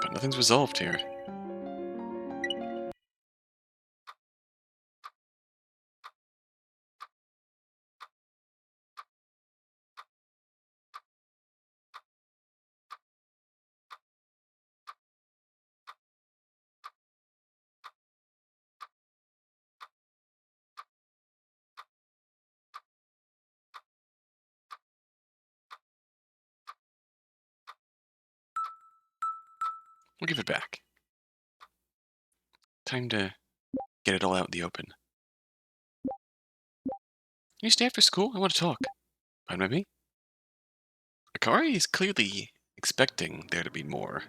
But nothing's resolved here. We'll give it back. Time to get it all out in the open. Can you stay after school? I want to talk. Fine by me. Akari is clearly expecting there to be more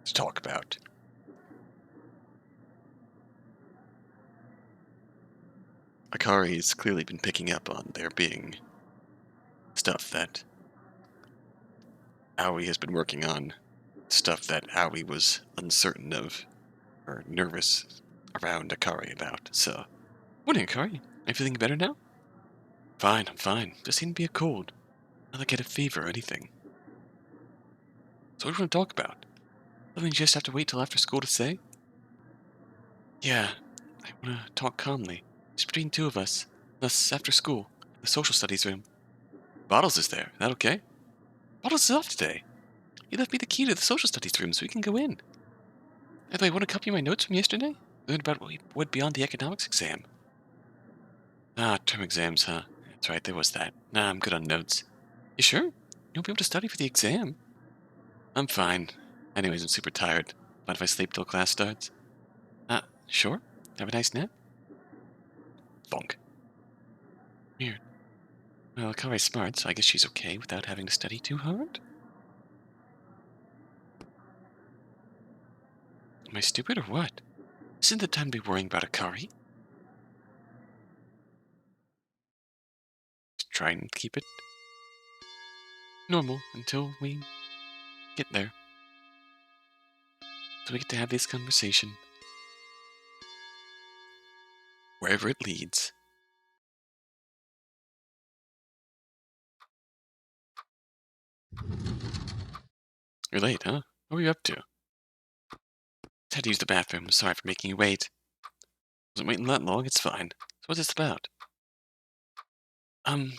to talk about. Akari's clearly been picking up on there being stuff that Aoi has been working on, stuff that Aoi was uncertain of, or nervous around Akari about, so... Morning, Akari. Are you feeling better now? Fine, I'm fine. Just seemed to be a cold. Not like I had a fever or anything. So what do you want to talk about? Something you just have to wait till after school to say? Yeah, I want to talk calmly. Just between two of us. Us after school. The social studies room. Bottles is there. That okay? Bottles is off today. He left me the key to the social studies room so we can go in. By the way, want to copy my notes from yesterday? Learned about what we would be on the economics exam. Ah, term exams, huh? That's right, there was that. Nah, I'm good on notes. You sure? You won't be able to study for the exam. I'm fine. Anyways, I'm super tired. Mind if I sleep till class starts? Sure. Have a nice nap? Bonk. Weird. Well, Akari's smart, so I guess she's okay without having to study too hard? Am I stupid or what? Isn't the time to be worrying about Akari? Just try and keep it normal until we get there. So we get to have this conversation. wherever it leads. You're late, huh? What were you up to? Just had to use the bathroom. Sorry for making you wait. Wasn't waiting that long, it's fine. So what's this about?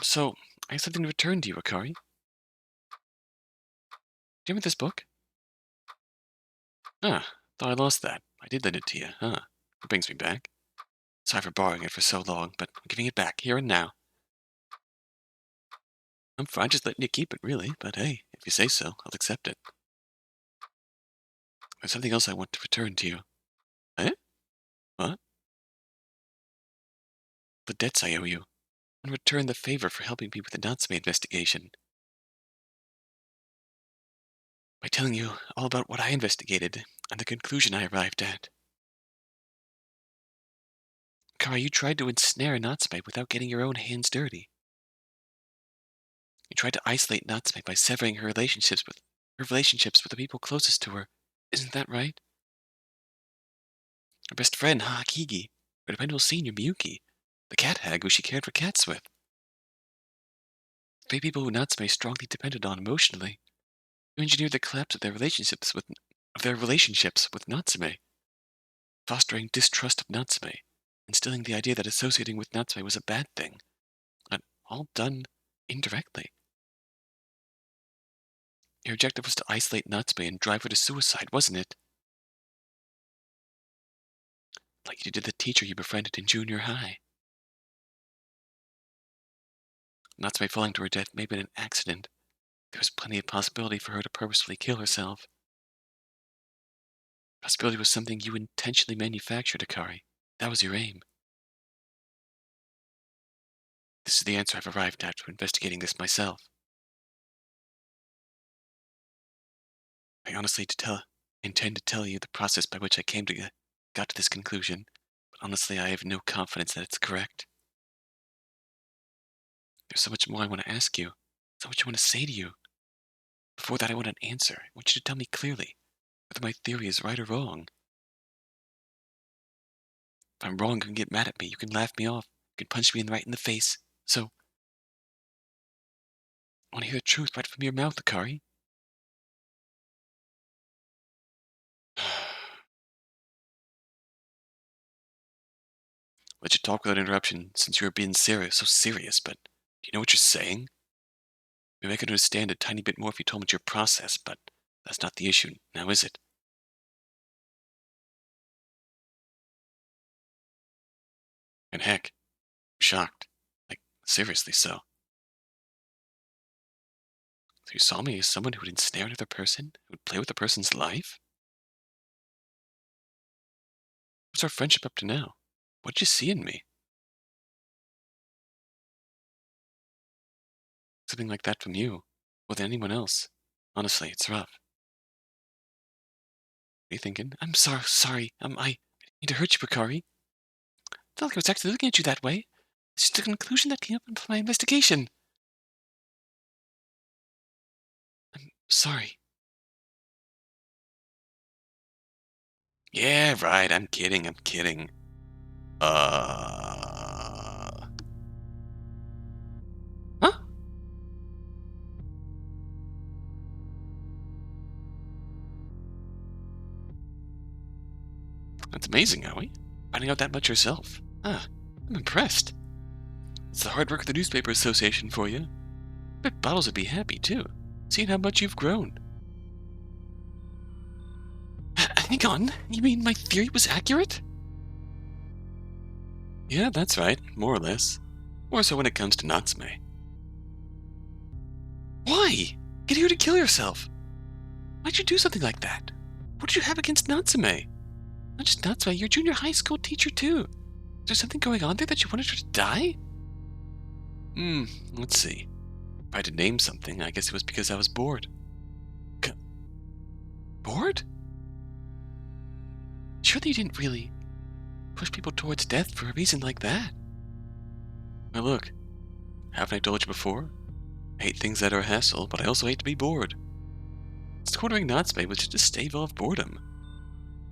So, I have something to return to you, Akari. Do you remember this book? Ah, thought I lost that. I did lend it to you, huh? It brings me back. Sorry for borrowing it for so long, but I'm giving it back, here and now. I'm fine just letting you keep it, really, but hey, if you say so, I'll accept it. There's something else I want to return to you. Eh? What? The debts I owe you. And return the favor for helping me with the Natsume investigation. By telling you all about what I investigated and the conclusion I arrived at. Kara, you tried to ensnare Natsume without getting your own hands dirty. You tried to isolate Natsume by severing her relationships with the people closest to her. Isn't that right? Her best friend, Hakigi, her dependable senior, Miyuki, the Cat-Hag who she cared for cats with. Three people who Natsume strongly depended on emotionally. You engineered the collapse of their relationships with Natsume, fostering distrust of Natsume, instilling the idea that associating with Natsume was a bad thing, and all done indirectly. Your objective was to isolate Natsume and drive her to suicide, wasn't it? Like you did the teacher you befriended in junior high. Natsume falling to her death may have been an accident. There was plenty of possibility for her to purposefully kill herself. Possibility was something you intentionally manufactured, Akari. That was your aim. This is the answer I've arrived at after investigating this myself. I honestly intend to tell you the process by which I got to this conclusion, but honestly I have no confidence that it's correct. There's so much more I want to ask you, so much I want to say to you. Before that I want an answer. I want you to tell me clearly whether my theory is right or wrong. If I'm wrong, you can get mad at me, you can laugh me off, you can punch me right in the face. So, I want to hear the truth right from your mouth, Akari. Let you talk without interruption since you are being so serious, but do you know what you're saying? Maybe I could understand a tiny bit more if you told me your process, but that's not the issue, now is it? And heck, I'm shocked. Like, seriously so. So you saw me as someone who would ensnare another person? Who would play with a person's life? What's our friendship up to now? What did you see in me? Something like that from you. More than anyone else. Honestly, it's rough. What are you thinking? I'm sorry. I didn't mean to hurt you, Bakari. I felt like I was actually looking at you that way. It's just a conclusion that came up from my investigation. I'm sorry. Yeah, right, I'm kidding. Uh... Huh? That's amazing, Aoi. Finding out that much yourself. Ah, I'm impressed. It's the hard work of the Newspaper Association for you. I bet Bottles would be happy, too, seeing how much you've grown. Hang on, you mean my theory was accurate? Yeah, that's right, more or less. More so when it comes to Natsume. Why? Get her to kill yourself. Why'd you do something like that? What did you have against Natsume? Not just Natsume, your junior high school teacher too. Is there something going on there that you wanted her to die? Let's see. If I had to name something, I guess it was because I was bored. Bored? Surely you didn't really push people towards death for a reason like that. Now look, haven't I told you before? I hate things that are a hassle, but I also hate to be bored. Cornering Natsume was just to stave off boredom.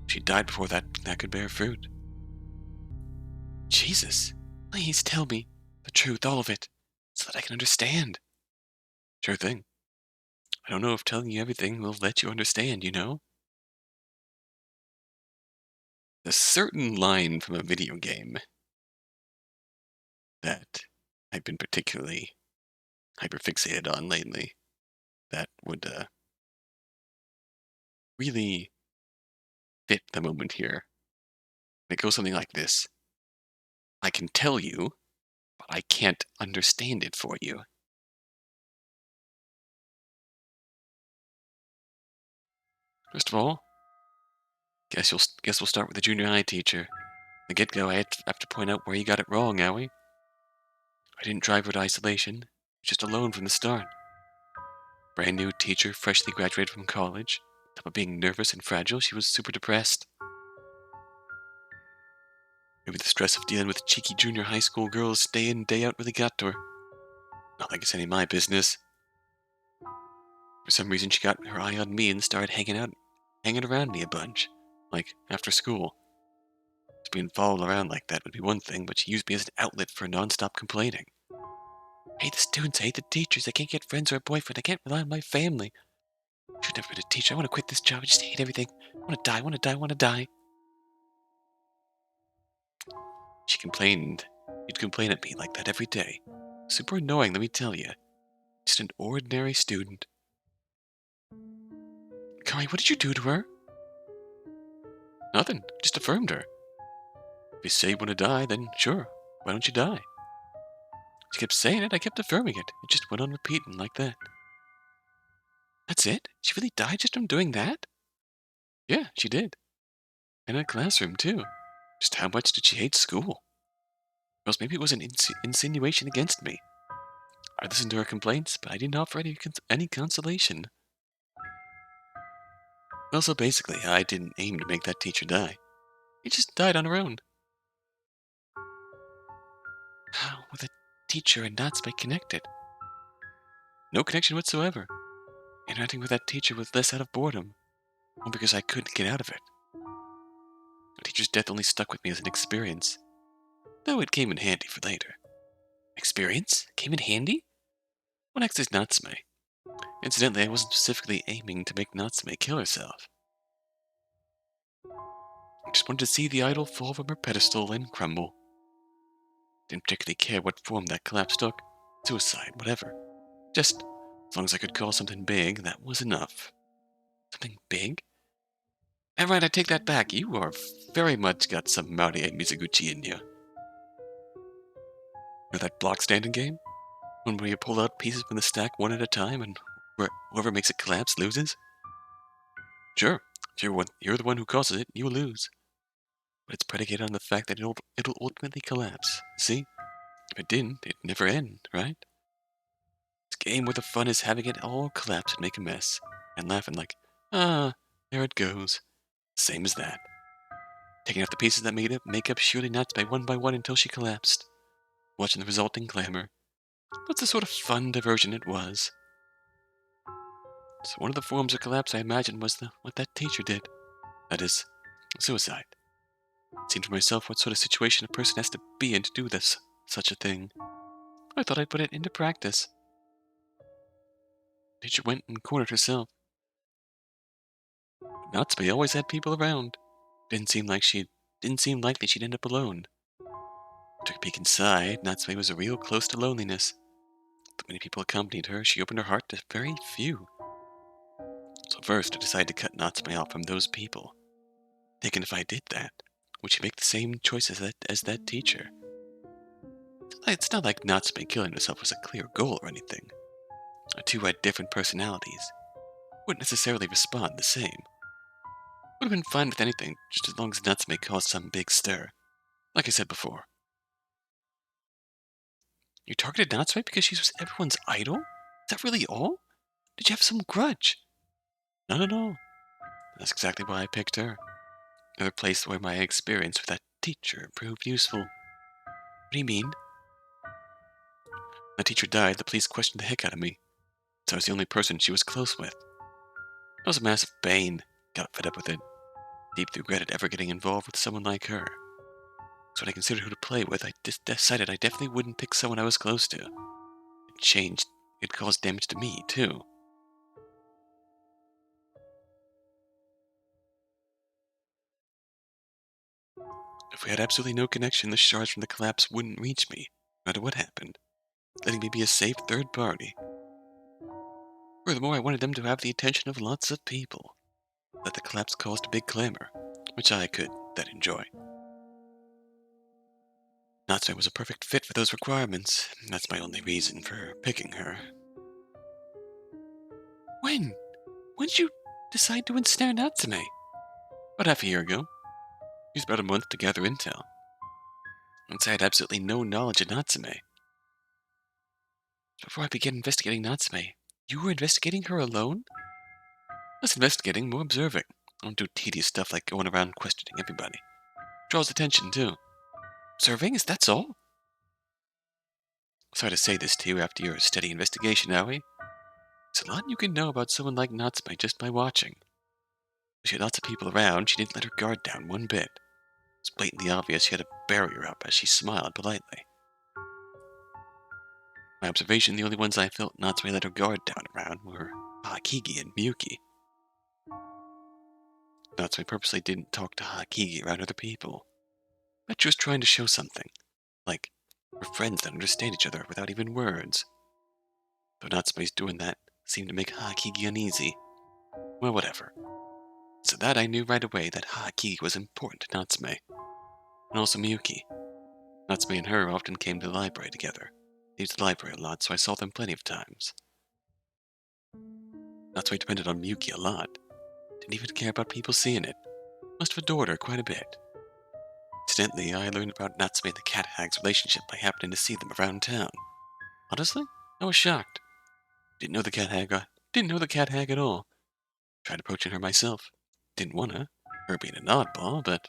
She died before that could bear fruit. Jesus, please tell me the truth, all of it, so that I can understand. Sure thing. I don't know if telling you everything will let you understand, you know? A certain line from a video game that I've been particularly hyperfixated on lately that would really fit the moment here. It goes something like this. I can tell you, but I can't understand it for you. First of all, guess we'll start with the junior high teacher. The get-go, I have to point out where you got it wrong, Aoi. I didn't drive her to isolation, just alone from the start. Brand new teacher, freshly graduated from college. On top of being nervous and fragile, she was super depressed. Maybe the stress of dealing with cheeky junior high school girls day in, day out really got to her. Not like it's any of my business. For some reason, she got her eye on me and started hanging around me a bunch. Like, after school. Just being followed around like that would be one thing, but she used me as an outlet for non-stop complaining. I hate the students, I hate the teachers, I can't get friends or a boyfriend, I can't rely on my family. I should never been a teacher, I want to quit this job, I just hate everything. I want to die, I want to die, I want to die. She complained. She'd complain at me like that every day. Super annoying, let me tell you. Just an ordinary student. Akari, what did you do to her? Nothing, just affirmed her. If you say you want to die, then sure, why don't you die? She kept saying it, I kept affirming it. It just went on repeating like that. That's it? She really died just from doing that? Yeah, she did. And in a classroom, too. Just how much did she hate school? Or else maybe it was an insinuation against me. I listened to her complaints, but I didn't offer any consolation. Well, so basically, I didn't aim to make that teacher die. She just died on her own. How were the teacher and Natsume connected? No connection whatsoever. Interacting with that teacher was less out of boredom, or because I couldn't get out of it. The teacher's death only stuck with me as an experience, though it came in handy for later. Experience? Came in handy? What next is Natsume? Incidentally, I wasn't specifically aiming to make Natsume kill herself. I just wanted to see the idol fall from her pedestal and crumble. Didn't particularly care what form that collapse took. Suicide, whatever. Just, as long as I could call something big, that was enough. Something big? Alright, I take that back. You are very much got some Maori Mizuguchi in you. Know that block standing game? One where you pull out pieces from the stack one at a time and whoever makes it collapse loses? Sure, if you're the one who causes it, you will lose. But it's predicated on the fact that it'll ultimately collapse. See? If it didn't, it'd never end, right? It's a game where the fun is having it all collapse and make a mess, and laughing like, there it goes. Same as that. Taking off the pieces that make up Shiori Natsume one by one until she collapsed. Watching the resulting glamour. That's the sort of fun diversion it was. So one of the forms of collapse I imagined was what that teacher did. That is, suicide. Seen for myself what sort of situation a person has to be in to do such a thing. I thought I'd put it into practice. Teacher went and cornered herself. Natsume always had people around. Didn't seem likely she'd end up alone. Took a peek inside. Natsume was real close to loneliness. Though many people accompanied her, she opened her heart to very few. So first, I decided to cut Natsume off from those people. Thinking if I did that, would she make the same choice as that teacher? It's not like Natsume killing herself was a clear goal or anything. The two had different personalities. Wouldn't necessarily respond the same. Would have been fine with anything, just as long as Natsume caused some big stir. Like I said before. You targeted Natsume because she was everyone's idol? Is that really all? Did you have some grudge? Not at all. That's exactly why I picked her. Another place where my experience with that teacher proved useful. What do you mean? When the teacher died, the police questioned the heck out of me. So I was the only person she was close with. I was a massive pain. Got fed up with it. Deep regretted ever getting involved with someone like her. So when I considered who to play with, I decided I definitely wouldn't pick someone I was close to. It caused damage to me, too. If we had absolutely no connection, the shards from the collapse wouldn't reach me, no matter what happened, letting me be a safe third party. Furthermore, I wanted them to have the attention of lots of people. That the collapse caused a big clamor, which I could then enjoy. Natsume was a perfect fit for those requirements. That's my only reason for picking her. When? When did you decide to ensnare Natsume? About half a year ago. Used about a month to gather intel. Once I had absolutely no knowledge of Natsume. Before I began investigating Natsume, you were investigating her alone? Less investigating, more observing. I don't do tedious stuff like going around questioning everybody. Draws attention, too. Observing? Is that all? Sorry to say this to you after your steady investigation, Aoi. There's a lot you can know about someone like Natsume just by watching. She had lots of people around, she didn't let her guard down one bit. It's blatantly obvious she had a barrier up as she smiled politely. My observation, the only ones I felt Natsume let her guard down around were Hakigi and Miyuki. Natsume purposely didn't talk to Hakigi around other people. Bet she was trying to show something. Like, we're friends that understand each other without even words. Though Natsume's doing that seemed to make Hakigi uneasy. Well, whatever. So that I knew right away that Hakigi was important to Natsume. And also Miyuki. Natsume and her often came to the library together. They used the library a lot, so I saw them plenty of times. Natsume depended on Miyuki a lot. Didn't even care about people seeing it. Must have adored her quite a bit. Incidentally, I learned about Natsume and the Cat-Hag's relationship by happening to see them around town. Honestly, I was shocked. Didn't know the Cat-Hag at all. Tried approaching her myself. Didn't wanna. Her being an oddball, but...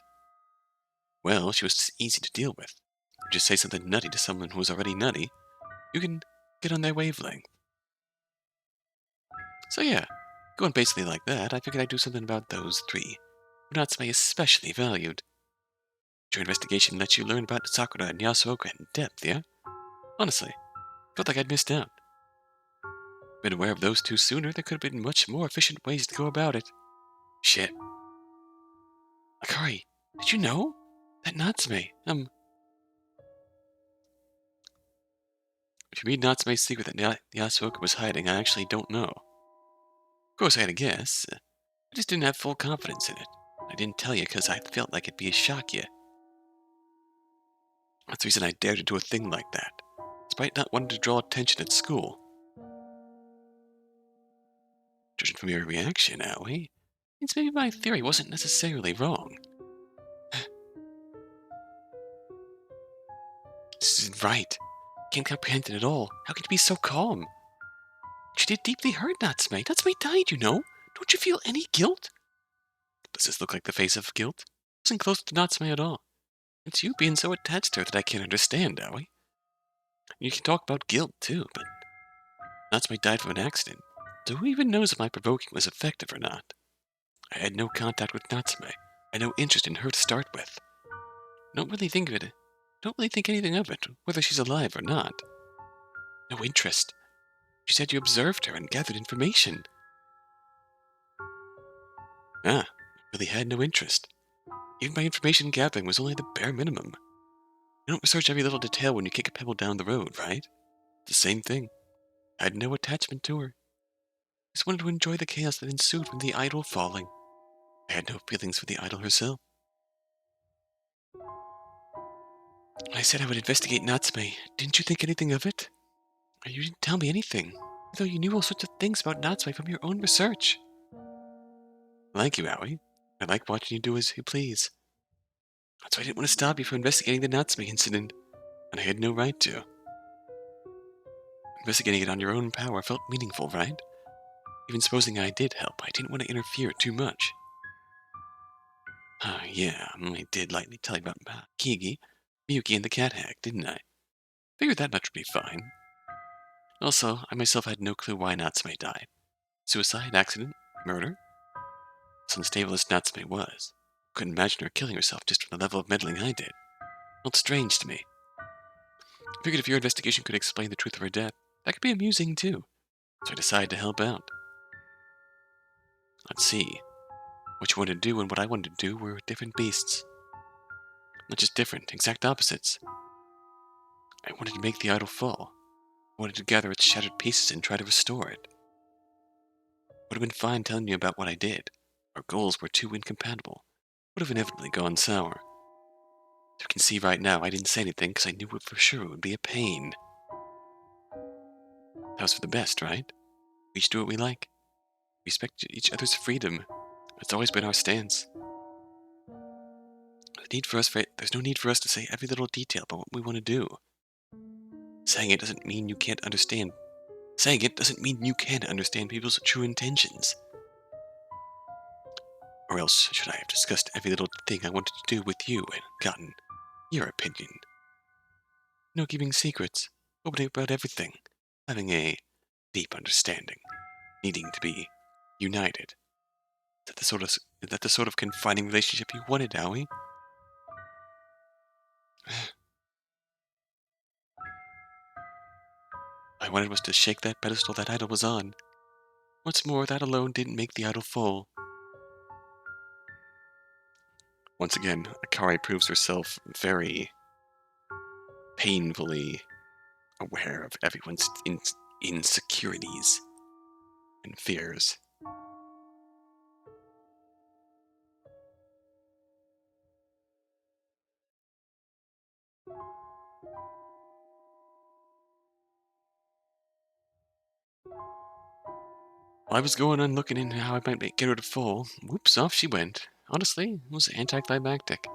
Well, she was easy to deal with. Just say something nutty to someone who was already nutty. You can get on their wavelength. So yeah, going basically like that, I figured I'd do something about those three, who Natsume especially valued. Your investigation lets you learn about Sakura and Yasuoka in depth, yeah? Honestly, felt like I'd missed out. Been aware of those two sooner, there could have been much more efficient ways to go about it. Shit. Akari, did you know? That Natsume, if you read Natsume's secret that Yasuoka was hiding, I actually don't know. Of course I had a guess. I just didn't have full confidence in it. I didn't tell you because I felt like it'd be a shock you. That's the reason I dared to do a thing like that, despite not wanting to draw attention at school. Judging from your reaction, Aoi, means maybe my theory wasn't necessarily wrong. This isn't right. Can't comprehend it at all. How can you be so calm? She did deeply hurt Natsume. Natsume died, you know. Don't you feel any guilt? Does this look like the face of guilt? Wasn't close to Natsume at all. It's you being so attached to her that I can't understand, Aoi. You can talk about guilt, too, but Natsume died from an accident. So who even knows if my provoking was effective or not? I had no contact with Natsume. I had no interest in her to start with. Don't really think of it. Don't really think anything of it, whether she's alive or not. No interest. She said you observed her and gathered information. Ah, I really had no interest. Even my information gathering was only the bare minimum. You don't research every little detail when you kick a pebble down the road, right? It's the same thing. I had no attachment to her. Just wanted to enjoy the chaos that ensued from the idol falling. I had no feelings for the idol herself. When I said I would investigate Natsume, didn't you think anything of it? Or you didn't tell me anything, though you knew all sorts of things about Natsume from your own research. Thank you, Aoi. I like watching you do as you please. That's why I didn't want to stop you from investigating the Natsume incident, and I had no right to. Investigating it on your own power felt meaningful, right? Even supposing I did help, I didn't want to interfere too much. Yeah, I did lightly tell you about Kigi, Miyuki, and the Cat-Hag, didn't I? Figured that much would be fine. Also, I myself had no clue why Natsume died. Suicide, accident, murder? As unstable as Natsume was, couldn't imagine her killing herself just from the level of meddling I did. Felt strange to me. I figured if your investigation could explain the truth of her death, that could be amusing too. So I decided to help out. Let's see. What you wanted to do and what I wanted to do were different beasts. Not just different, exact opposites. I wanted to make the idol fall. I wanted to gather its shattered pieces and try to restore it. Would have been fine telling you about what I did. Our goals were too incompatible. Would have inevitably gone sour. As you can see right now, I didn't say anything because I knew for sure it would be a pain. That was for the best, right? We each do what we like. Respect each other's freedom. That's always been our stance. There's no need for us to say every little detail about what we want to do. Saying it doesn't mean you can't understand. Saying it doesn't mean you can't understand people's true intentions. Or else should I have discussed every little thing I wanted to do with you and gotten your opinion? No keeping secrets, opening about everything, having a deep understanding, needing to be united. Is that the sort of confining relationship you wanted, Aoi? I wanted was to shake that pedestal that idol was on. What's more, that alone didn't make the idol fall. Once again, Akari proves herself very painfully aware of everyone's insecurities and fears. While I was going on looking into how I might get her to fall, whoops, off she went. Honestly, it was anticlimactic.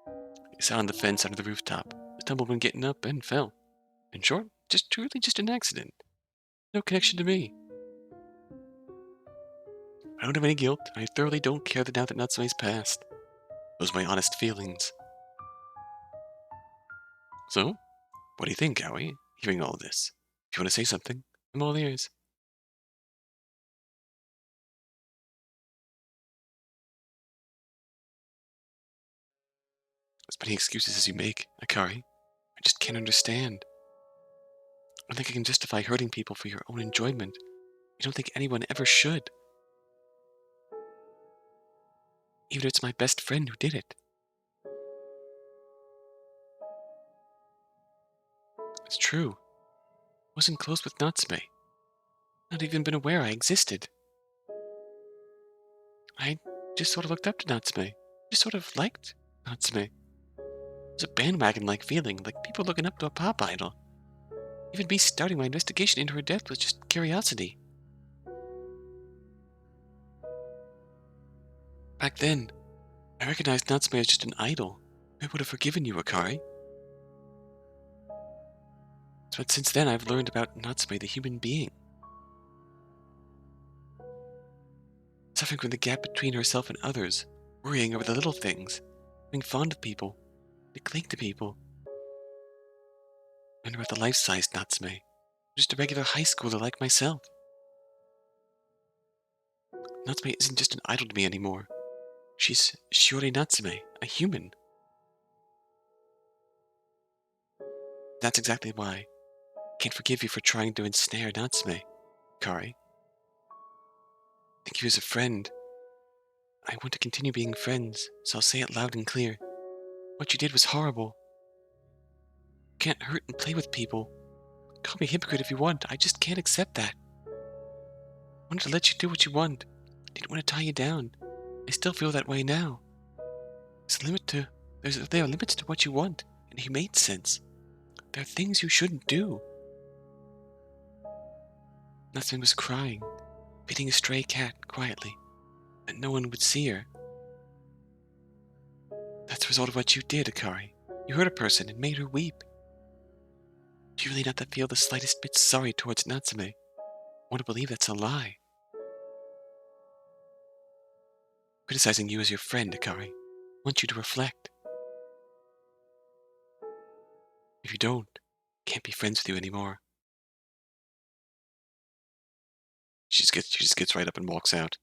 I sat on the fence under the rooftop, stumbled when getting up, and fell. In short, truly just an accident. No connection to me. I don't have any guilt. I thoroughly don't care now that Natsume's passed. Those are my honest feelings. So, what do you think, Aoi, hearing all this? If you want to say something, I'm all ears. As many excuses as you make, Akari, I just can't understand. I don't think I can justify hurting people for your own enjoyment. I don't think anyone ever should. Even if it's my best friend who did it. It's true. I wasn't close with Natsume. Not even been aware I existed. I just sort of looked up to Natsume. Just sort of liked Natsume. It was a bandwagon-like feeling, like people looking up to a pop idol. Even me starting my investigation into her death was just curiosity. Back then, I recognized Natsume as just an idol. I would have forgiven you, Akari. But since then, I've learned about Natsume, the human being. Suffering from the gap between herself and others, worrying over the little things, being fond of people, to cling to people. And about the life-sized Natsume, just a regular high schooler like myself. Natsume isn't just an idol to me anymore. She's Shiori Natsume, a human. That's exactly why I can't forgive you for trying to ensnare Natsume, Kari. Thank you as a friend. I want to continue being friends, so I'll say it loud and clear. What you did was horrible. You can't hurt and play with people. Call me a hypocrite if you want, I just can't accept that. I wanted to let you do what you want. I didn't want to tie you down. I still feel that way now. There are limits to what you want, in a humane sense. There are things you shouldn't do. Natsume was crying, feeding a stray cat quietly, that no one would see her. That's the result of what you did, Akari. You hurt a person and made her weep. Do you really not feel the slightest bit sorry towards Natsume? I want to believe that's a lie. Criticizing you as your friend, Akari. I want you to reflect. If you don't, I can't be friends with you anymore. She just gets right up and walks out.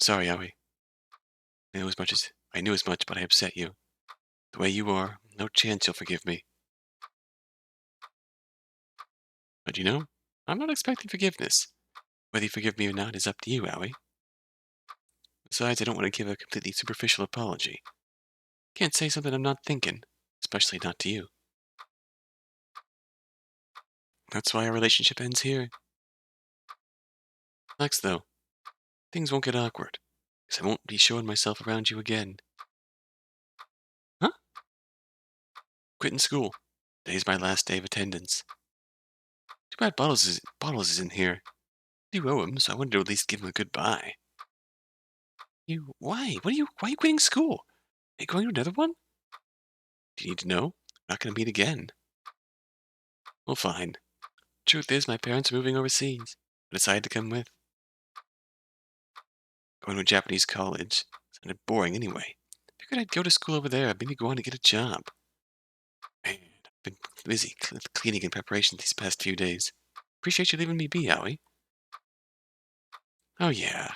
Sorry, Aoi. I knew as much, but I upset you. The way you are, No chance you'll forgive me. But I'm not expecting forgiveness. Whether you forgive me or not is up to you, Aoi. Besides, I don't want to give a completely superficial apology. Can't say something I'm not thinking, especially not to you. That's why our relationship ends here. Next, though, things won't get awkward, because I won't be showing myself around you again. Huh? Quitting school. Today's my last day of attendance. Too bad Bottles is in here. I do owe him, so I wanted to at least give him a goodbye. Why? Why are you quitting school? Are you going to another one? Do you need to know? We're not going to meet again. Well, fine. Truth is, my parents are moving overseas. I decided to come with. Going to a Japanese college. Sounded boring anyway. Figured I'd go to school over there, maybe go on to get a job. Man, I've been busy cleaning in preparation these past few days. Appreciate you leaving me be, Aoi. Oh yeah.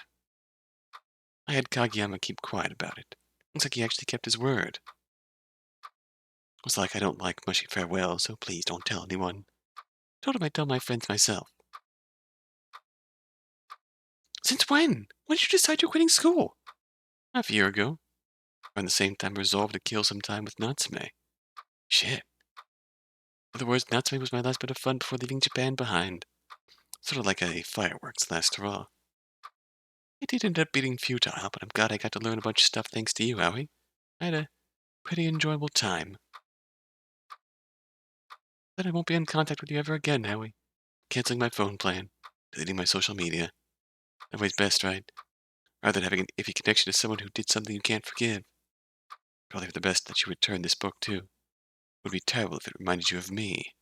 I had Kageyama keep quiet about it. Looks like he actually kept his word. Looks like I don't like mushy farewells, so please don't tell anyone. Told him I'd tell my friends myself. Since when? When did you decide you're quitting school? Half a year ago. Around the same time resolved to kill some time with Natsume. Shit. In other words, Natsume was my last bit of fun before leaving Japan behind. Sort of like a fireworks last hurrah. It did end up being futile, but I'm glad I got to learn a bunch of stuff thanks to you, Aoi. I had a pretty enjoyable time. Then I won't be in contact with you ever again, Aoi. Canceling my phone plan. Deleting my social media. That way's best, right? Rather than having an iffy connection to someone who did something you can't forgive. Probably for the best that you return this book, too. It would be terrible if it reminded you of me.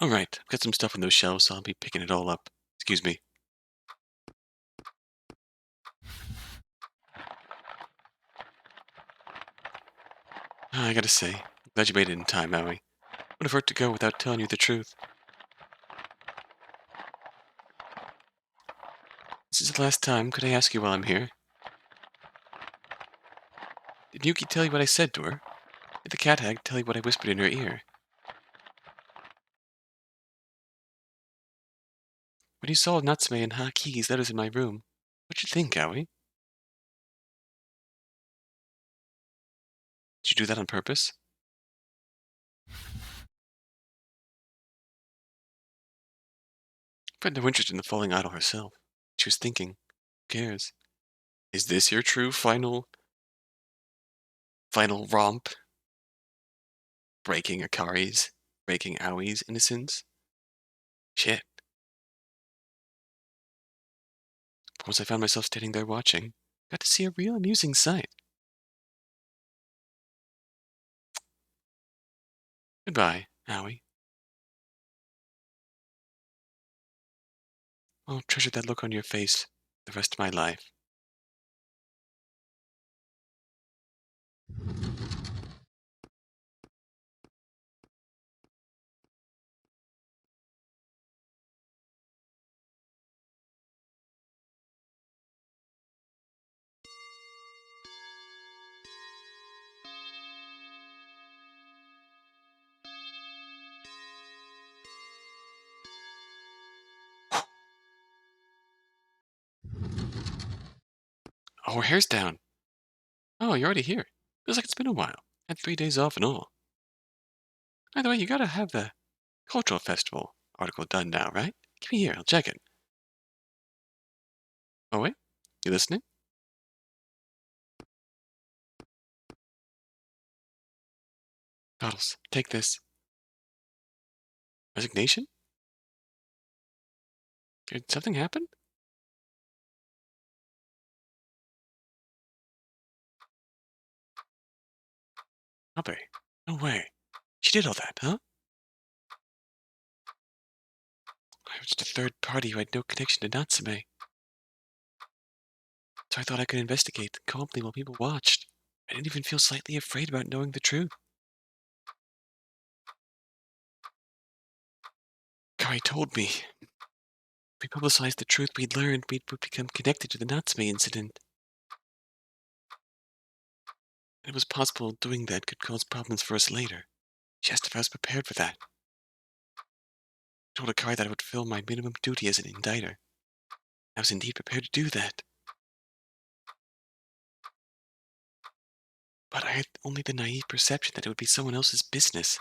Alright, I've got some stuff on those shelves, so I'll be picking it all up. Excuse me. I gotta say, glad you made it in time, Aoi. Would have hurt to go without telling you the truth. This is the last time. Could I ask you while I'm here? Did Yuki tell you what I said to her? Did the Cat-Hag tell you what I whispered in her ear? When you saw Natsume and Haki's letters in my room, what'd you think, Aoi? Did you do that on purpose? I had no interest in the falling idol herself. She was thinking, who cares? Is this your true final romp? Breaking Akari's, breaking Aoi's innocence? Shit. Once I found myself standing there watching, got to see a real amusing sight. Goodbye, Aoi. I'll treasure that look on your face the rest of my life. Oh, her hair's down. Oh, you're already here. Feels like it's been a while. Had 3 days off and all. By the way, you gotta have the cultural festival article done now, right? Give me here, I'll check it. Oh, wait? You listening? Bottles, take this. Resignation? Did something happen? Abe. No way. She did all that, huh? I was just a third party who had no connection to Natsume. So I thought I could investigate calmly while people watched. I didn't even feel slightly afraid about knowing the truth. Kari told me. If we publicized the truth we'd learned, we would become connected to the Natsume incident. It was possible doing that could cause problems for us later. She asked if I was prepared for that. I told Akari that I would fulfill my minimum duty as an indicter. I was indeed prepared to do that. But I had only the naive perception that it would be someone else's business.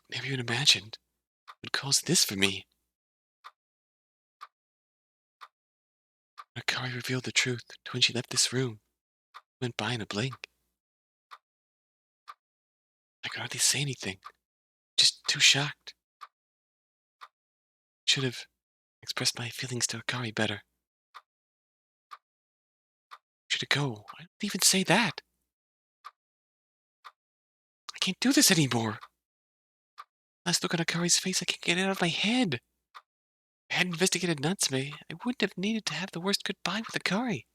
Never even imagined it would cause this for me. Akari revealed the truth to when she left this room. It went by in a blink. I could hardly say anything. Just too shocked. Should have expressed my feelings to Akari better. Should it go? I don't even say that. I can't do this anymore. Last look on Akari's face, I can't get it out of my head. If I had investigated Natsume, I wouldn't have needed to have the worst goodbye with Akari.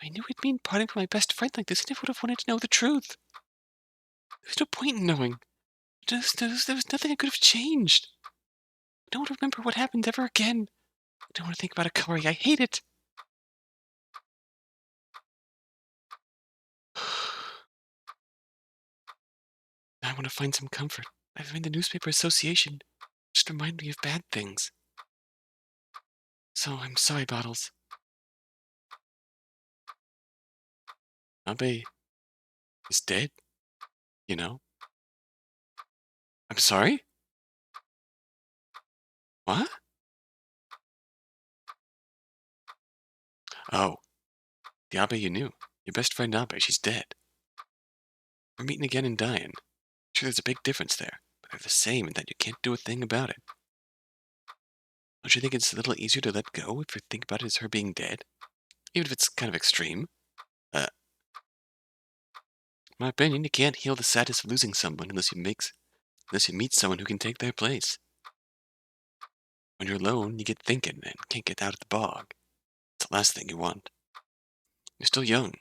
I knew it'd mean parting from my best friend like this, and I would have wanted to know the truth. There's no point in knowing. There was nothing I could have changed. I don't want to remember what happened ever again. I don't want to think about Akari. I hate it. I want to find some comfort. I find the newspaper association just remind me of bad things. So I'm sorry, Bottles. Abe is dead, you know? I'm sorry? What? Oh, the Abe you knew. Your best friend Abe, she's dead. We're meeting again and dying. Sure, there's a big difference there, but they're the same in that you can't do a thing about it. Don't you think it's a little easier to let go if you think about it as her being dead? Even if it's kind of extreme? In my opinion, you can't heal the sadness of losing someone unless you meet someone who can take their place. When you're alone, you get thinking and can't get out of the bog. It's the last thing you want. You're still young.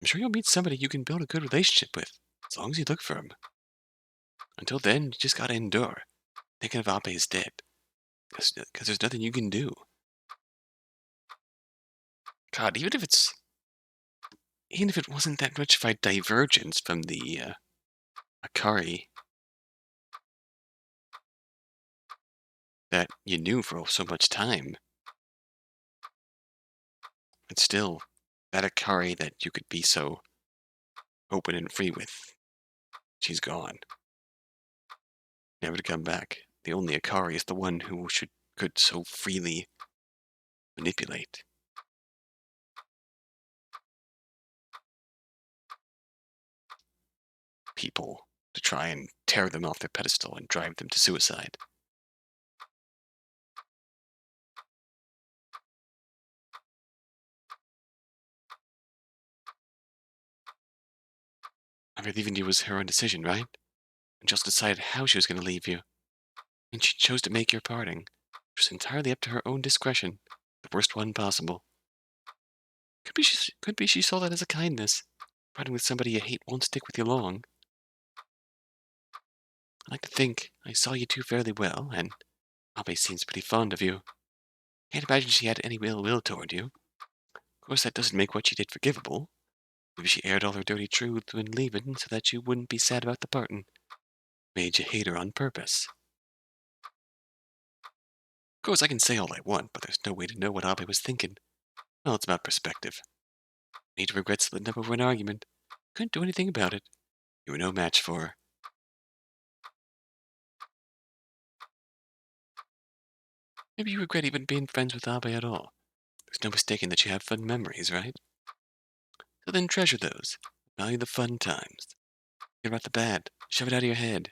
I'm sure you'll meet somebody you can build a good relationship with, as long as you look for him. Until then, you just gotta endure, thinking of Abe is dead. Because there's nothing you can do. God, even if it wasn't that much of a divergence from the Akari that you knew for so much time, it's still that Akari that you could be so open and free with. She's gone, never to come back. The only Akari is the one who could so freely manipulate people to try and tear them off their pedestal and drive them to suicide. I mean, leaving you was her own decision, right? And just decided how she was going to leave you. And she chose to make your parting, which was entirely up to her own discretion, the worst one possible. Could be she saw that as a kindness. Parting with somebody you hate won't stick with you long. I like to think I saw you two fairly well, and Abe seems pretty fond of you. Can't imagine she had any ill will toward you. Of course, that doesn't make what she did forgivable. Maybe she aired all her dirty truth when leaving so that you wouldn't be sad about the parting. Made you hate her on purpose. Of course, I can say all I want, but there's no way to know what Abe was thinking. Well, it's about perspective. Made to regret splitting up over an argument. Couldn't do anything about it. You were no match for her. Maybe you regret even being friends with Abe at all. There's no mistaking that you have fun memories, right? So then treasure those. Value the fun times. Forget about the bad. Shove it out of your head.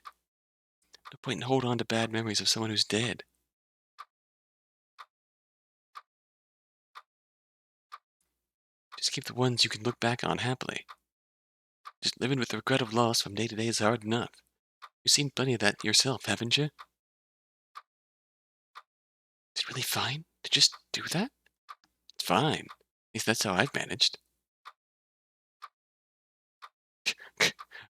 No point in holding on to bad memories of someone who's dead. Just keep the ones you can look back on happily. Just living with the regret of loss from day to day is hard enough. You've seen plenty of that yourself, haven't you? Is it really fine to just do that? It's fine. At least that's how I've managed.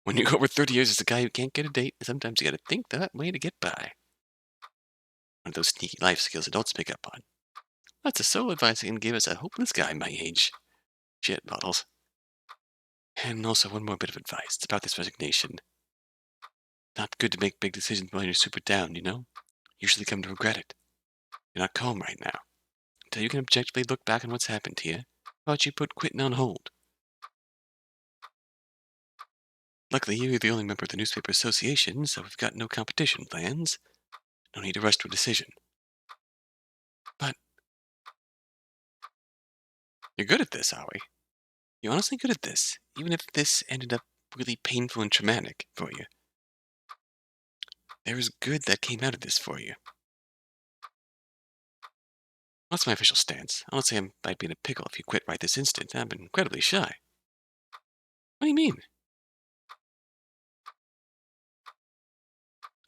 When you go over 30 years as a guy who can't get a date, sometimes you gotta think that way to get by. One of those sneaky life skills adults pick up on. That's a sole advice I can give as a hopeless guy my age. Shit bottles. And also one more bit of advice. It's about this resignation. Not good to make big decisions when you're super down, you know? Usually come to regret it. You're not calm right now. Until you can objectively look back on what's happened to you, how about you put quitting on hold? Luckily, you're the only member of the newspaper association, so we've got no competition plans. No need to rush to a decision. But you're good at this, Aoi. You're honestly good at this, even if this ended up really painful and traumatic for you. There is good that came out of this for you. That's my official stance. Honestly, I might be in a pickle if you quit right this instant. I'm incredibly shy. What do you mean?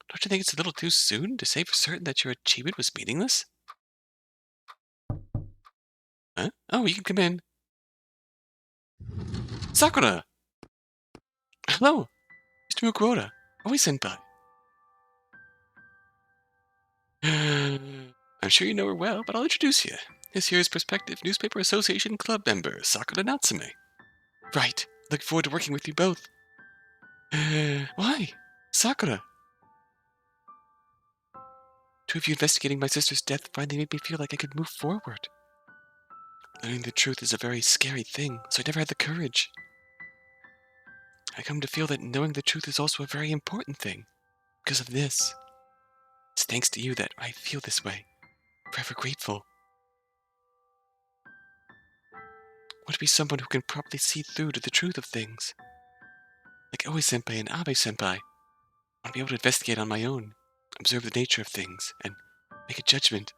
Don't you think it's a little too soon to say for certain that your achievement was meaningless? Huh? Oh, you can come in. Sakura! Hello, Mr. Mukuroda. Aoi senpai. I'm sure you know her well, but I'll introduce you. This here is prospective Newspaper Association Club member, Sakura Natsume. Right. Look forward to working with you both. Why? Sakura. Two of you investigating my sister's death finally made me feel like I could move forward. Learning the truth is a very scary thing, so I never had the courage. I come to feel that knowing the truth is also a very important thing, because of this. It's thanks to you that I feel this way. Forever grateful. I want to be someone who can properly see through to the truth of things. Like Aoi senpai and Abe senpai. I want to be able to investigate on my own, observe the nature of things, and make a judgment.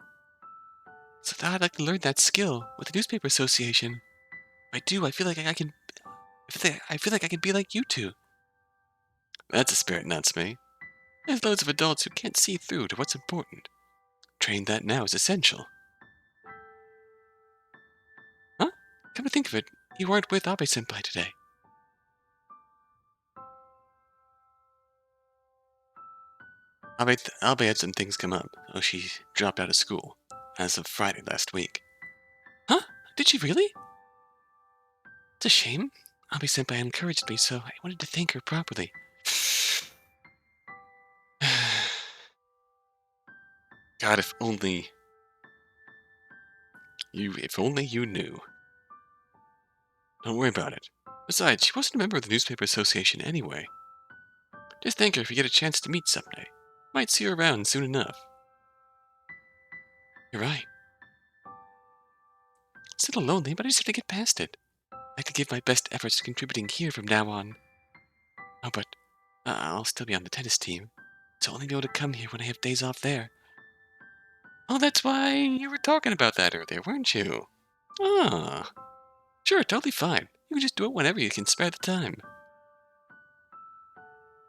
So that I'd like to learn that skill with the newspaper association. If I do, I feel like I can. I feel like I can be like you two. That's a spirit, Natsume. There's loads of adults who can't see through to what's important. Training that now is essential. Huh? Come to think of it, you weren't with Abe senpai today. Abe had some things come up. Oh, she dropped out of school as of Friday last week. Huh? Did she really? It's a shame. Abe senpai encouraged me, so I wanted to thank her properly. God, if only you knew. Don't worry about it. Besides, she wasn't a member of the newspaper association anyway. Just thank her if you get a chance to meet someday. Might see her around soon enough. You're right. It's a little lonely, but I just have to get past it. I could give my best efforts to contributing here from now on. Oh, but I'll still be on the tennis team, so I'll only be able to come here when I have days off there. Oh, that's why you were talking about that earlier, weren't you? Ah, sure, totally fine. You can just do it whenever you can spare the time.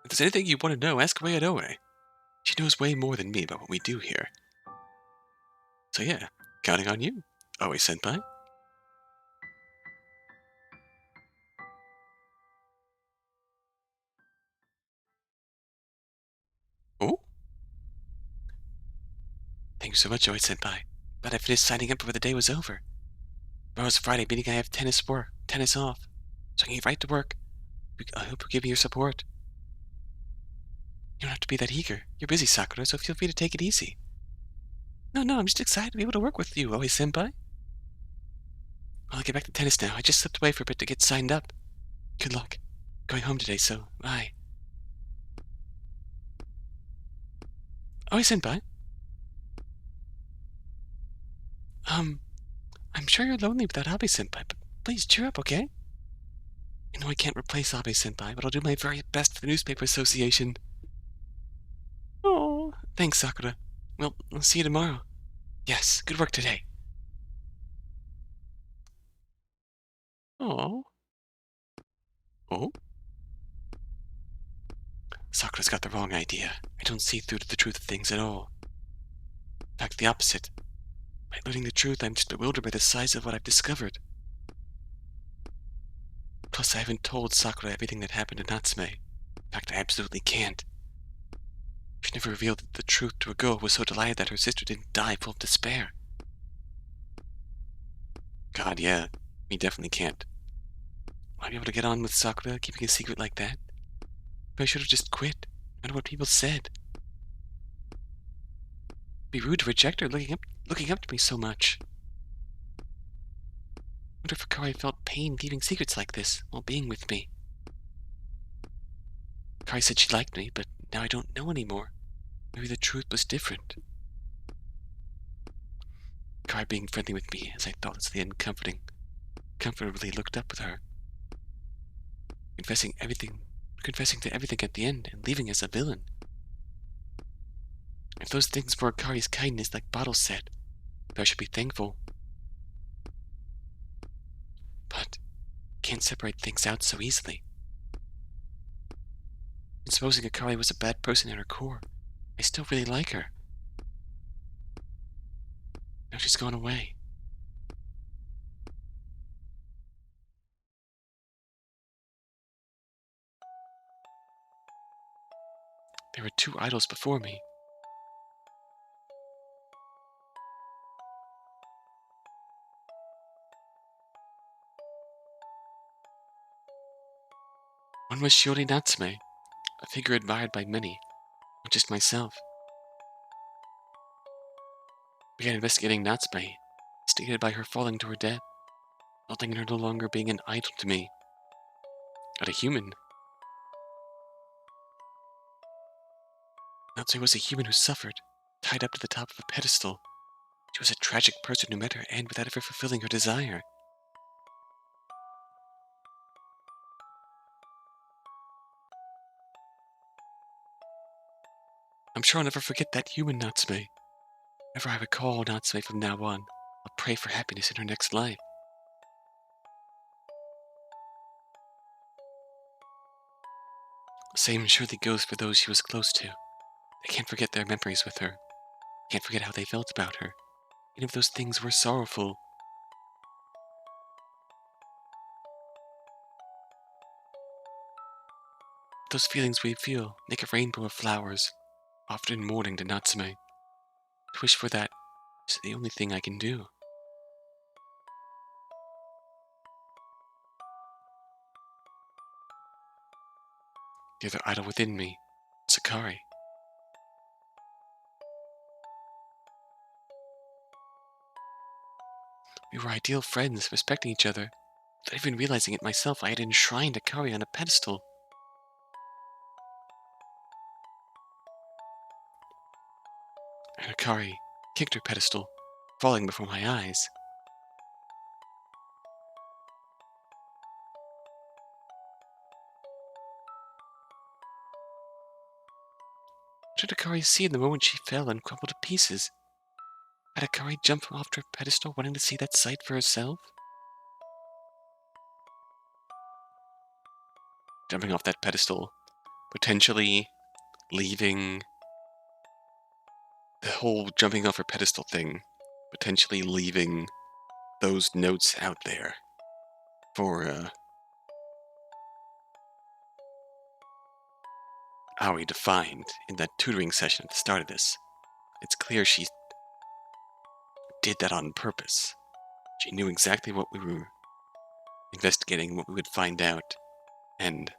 If there's anything you want to know, ask away at Oe. She knows way more than me about what we do here. So yeah, counting on you, Oe senpai. Oh, thank you so much, Oe senpai. But I finished signing up before the day was over. Tomorrow's Friday, meaning I have tennis off, so I can get right to work. I hope you give me your support. You don't have to be that eager. You're busy, Sakura, so feel free to take it easy. No, I'm just excited to be able to work with you, Oe senpai. Well, I'll get back to tennis now. I just slipped away for a bit to get signed up. Good luck. Going home today, so bye. Oe senpai. I'm sure you're lonely without Abe senpai, but please cheer up, okay? I know I can't replace Abe senpai, but I'll do my very best for the newspaper association. Oh, thanks, Sakura. Well, I'll see you tomorrow. Yes, good work today. Oh. Oh? Sakura's got the wrong idea. I don't see through to the truth of things at all. In fact, the opposite. By learning the truth, I'm just bewildered by the size of what I've discovered. Plus, I haven't told Sakura everything that happened to Natsume. In fact, I absolutely can't. She never revealed the truth to a girl who was so delighted that her sister didn't die full of despair. God, yeah, he definitely can't. I'd be able to get on with Sakura, keeping a secret like that. But I should have just quit, no matter what people said. It'd be rude to reject her looking up to me so much. I wonder if Akari felt pain keeping secrets like this while being with me. Akari said she liked me, but now I don't know anymore. Maybe the truth was different. Akari being friendly with me as I thoughtlessly and comfortably looked up with her. Confessing to everything at the end and leaving as a villain. If those things were Akari's kindness, like Bottle said, then I should be thankful. But can't separate things out so easily. And supposing Akari was a bad person at her core, I still really like her. Now she's gone away. There were two idols before me. One was Shiori Natsume, a figure admired by many, not just myself. Began investigating Natsume, instigated by her falling to her death, resulting in her no longer being an idol to me, but a human. Natsume was a human who suffered, tied up to the top of a pedestal. She was a tragic person who met her end without ever fulfilling her desire. I'm sure I'll never forget that human Natsume. Whenever I recall Natsume from now on, I'll pray for happiness in her next life. The same surely goes for those she was close to. They can't forget their memories with her. Can't forget how they felt about her, even if those things were sorrowful. Those feelings we feel make a rainbow of flowers, often in mourning to Natsume. To wish for that is the only thing I can do. The other idol within me, Akari. We were ideal friends, respecting each other. Without even realizing it myself, I had enshrined Akari on a pedestal. And Akari kicked her pedestal, falling before my eyes. What did Akari see in the moment she fell and crumbled to pieces? Had Akari jumped off her pedestal wanting to see that sight for herself? Jumping off that pedestal, potentially leaving the whole jumping off her pedestal thing, potentially leaving those notes out there for Aoi to find in that tutoring session at the start of this. It's clear she did that on purpose. She knew exactly what we were investigating, what we would find out, and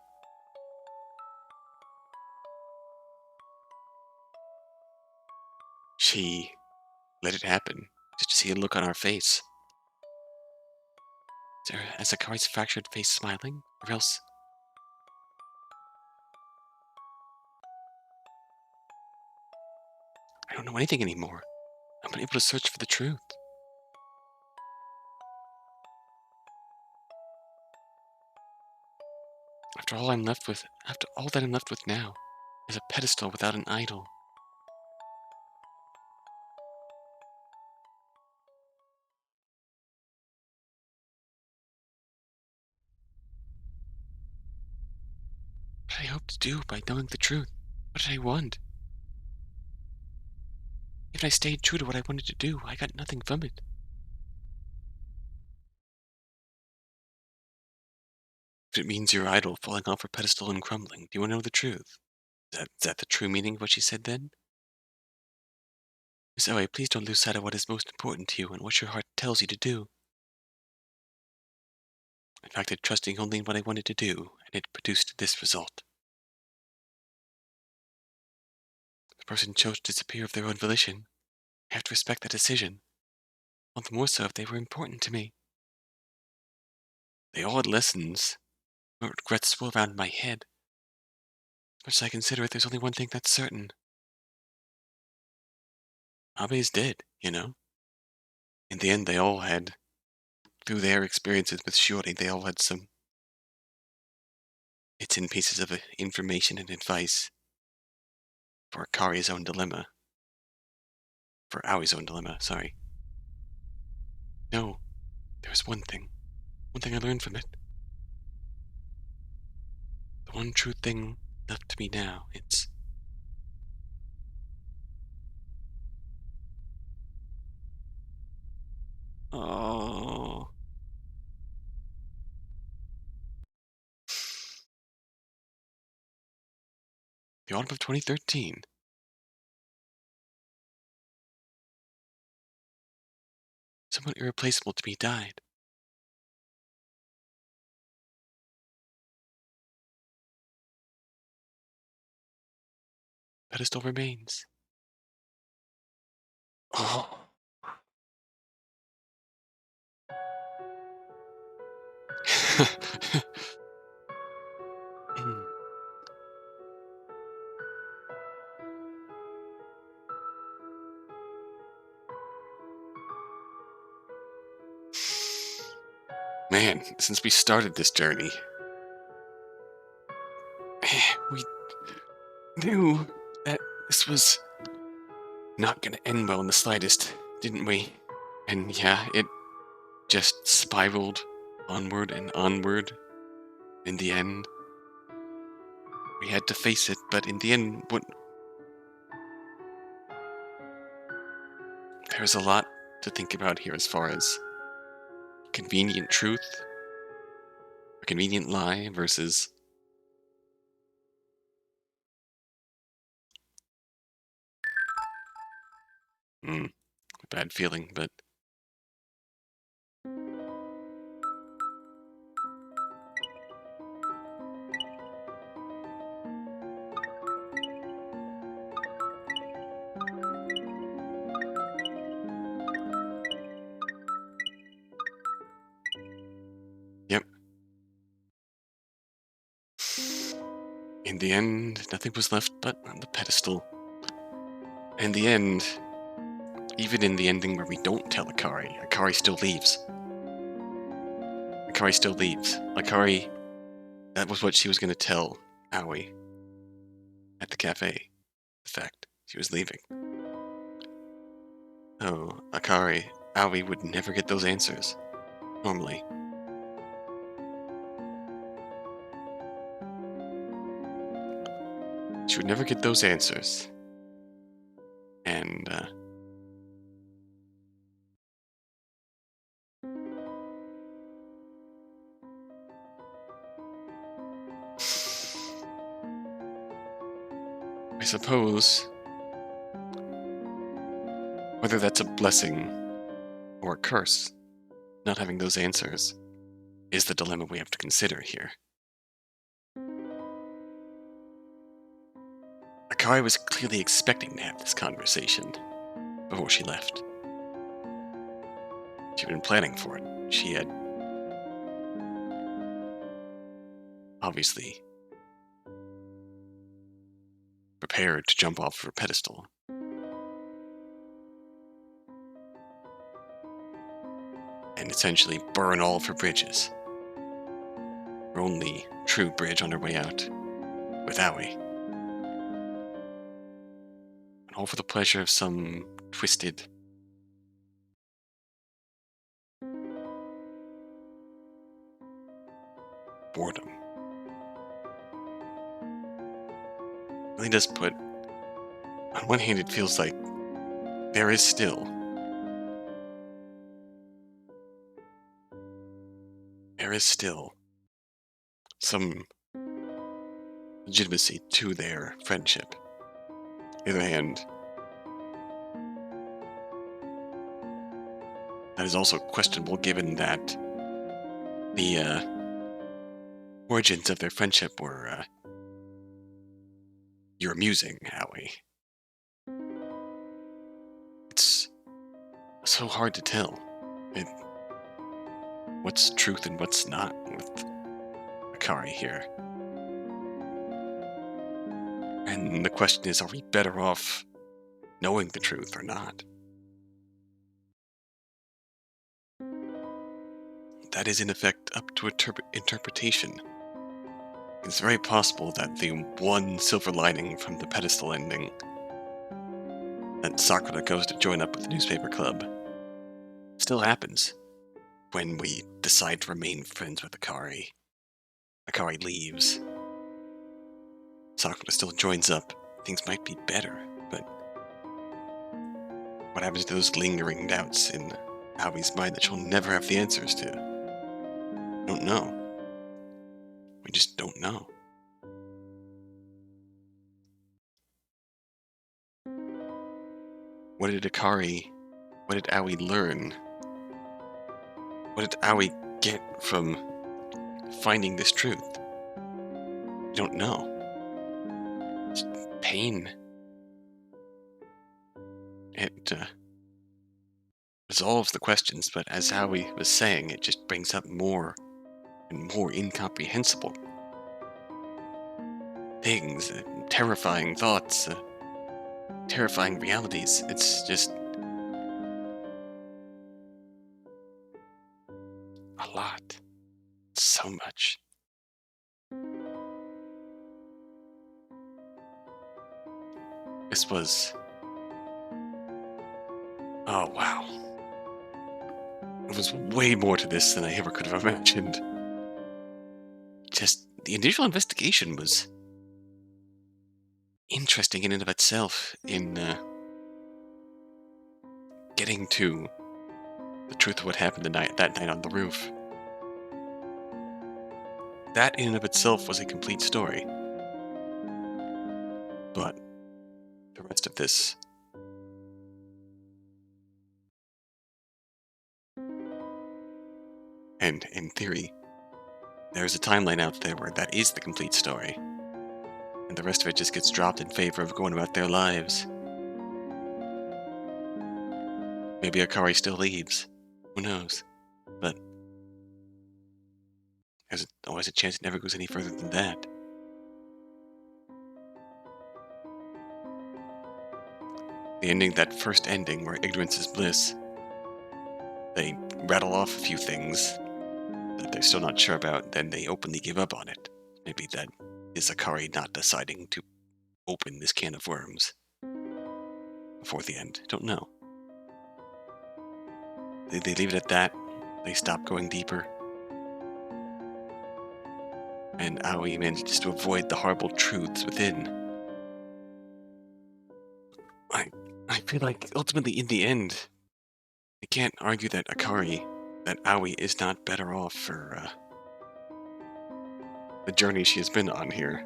she let it happen, just to see a look on our face. Is Akari's fractured face smiling? Or else... I don't know anything anymore. I'm unable to search for the truth. After all that I'm left with now is a pedestal without an idol. What did I hope to do by knowing the truth? What did I want? If I stayed true to what I wanted to do, I got nothing from it. If it means your idol falling off her pedestal and crumbling, do you want to know the truth? Is that the true meaning of what she said then? Miss Oe, please don't lose sight of what is most important to you and what your heart tells you to do. In fact, I'm trusting only in what I wanted to do, and it produced this result. The person chose to disappear of their own volition. I have to respect that decision. All the more so if they were important to me. They all had lessons, but regrets swirl around my head. As much as I consider it, there's only one thing that's certain. Abe is dead, you know? In the end, they all had, through their experiences with Shiori, they all had some bits and pieces of information and advice for Akari's own dilemma. For Aoi's own dilemma, sorry. No, there was one thing I learned from it. The one true thing left to me now, it's... Oh... The autumn of 2013. Someone irreplaceable to me died. Pedestal remains. Oh. Man, since we started this journey, we knew that this was not going to end well in the slightest, didn't we? And yeah, it just spiraled onward and onward. In the end, we had to face it, but in the end, there's a lot to think about here as far as convenient truth, a convenient lie versus a bad feeling, but yep. In the end, nothing was left but on the pedestal. In the end, even in the ending where we don't tell Akari, Akari still leaves. Akari still leaves. Akari, that was what she was going to tell Aoi at the cafe. The fact she was leaving. Oh, Akari, Aoi would never get those answers. Normally. She would never get those answers. And, I suppose, whether that's a blessing or a curse, not having those answers, is the dilemma we have to consider here. Akari was clearly expecting to have this conversation before she left. She'd been planning for it. She had obviously prepared to jump off her pedestal. And essentially burn all of her bridges. Her only true bridge on her way out with Aoi. And all for the pleasure of some twisted boredom. It really does put... On one hand, it feels like there is still some legitimacy to their friendship. On the other hand, that is also questionable given that The origins of their friendship were you're amusing, Aoi. It's so hard to tell what's truth and what's not with Akari here. And the question is, are we better off knowing the truth or not? That is, in effect, up to interpretation. It's very possible that the one silver lining from the pedestal ending, that Sakura goes to join up with the newspaper club, still happens when we decide to remain friends with Akari. Akari leaves. Sakura still joins up. Things might be better, but what happens to those lingering doubts in Aoi's mind that she'll never have the answers to? Don't know. We just don't know. What did Aoi learn? What did Aoi get from finding this truth? We don't know. It's pain. It resolves the questions, but as Aoi was saying, it just brings up more and more incomprehensible things, terrifying thoughts, terrifying realities. It's just a lot. So much. This was... Oh, wow. There was way more to this than I ever could have imagined. Just, the initial investigation was interesting in and of itself in getting to the truth of what happened that night on the roof. That in and of itself was a complete story. But the rest of this... And in theory, there's a timeline out there where that is the complete story. And the rest of it just gets dropped in favor of going about their lives. Maybe Akari still leaves. Who knows? But there's always a chance it never goes any further than that. The ending, that first ending where ignorance is bliss, they rattle off a few things that they're still not sure about, then they openly give up on it. Maybe that is Akari not deciding to open this can of worms before the end. Don't know. They leave it at that. They stop going deeper. And Aoi manages to avoid the horrible truths within. I feel like ultimately in the end, I can't argue that Aoi is not better off for the journey she has been on here.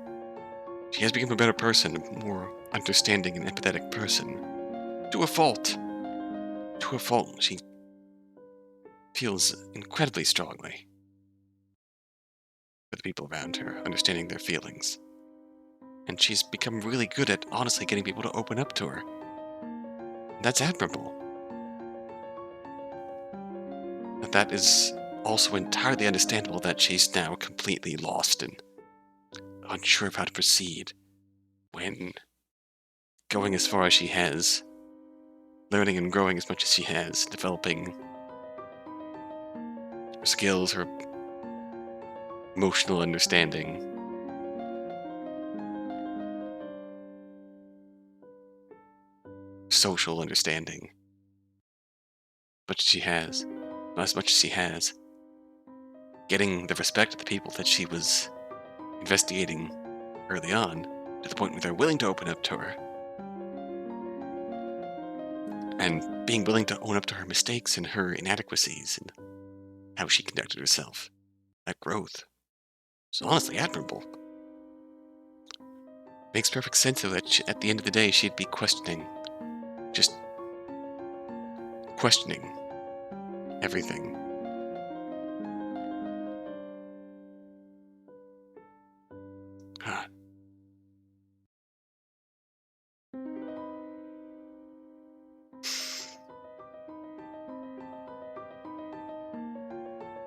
She has become a better person, a more understanding and empathetic person. To a fault. To a fault, she feels incredibly strongly for the people around her, understanding their feelings. And she's become really good at honestly getting people to open up to her. That's admirable. But that is also entirely understandable that she's now completely lost and unsure of how to proceed when going as far as she has, learning and growing as much as she has, developing her skills, her emotional understanding. Social understanding. But she has. Not as much as she has. Getting the respect of the people that she was investigating early on, to the point where they're willing to open up to her. And being willing to own up to her mistakes and her inadequacies and how she conducted herself. That growth is honestly admirable. Makes perfect sense that at the end of the day she'd be questioning. Just questioning everything. Huh.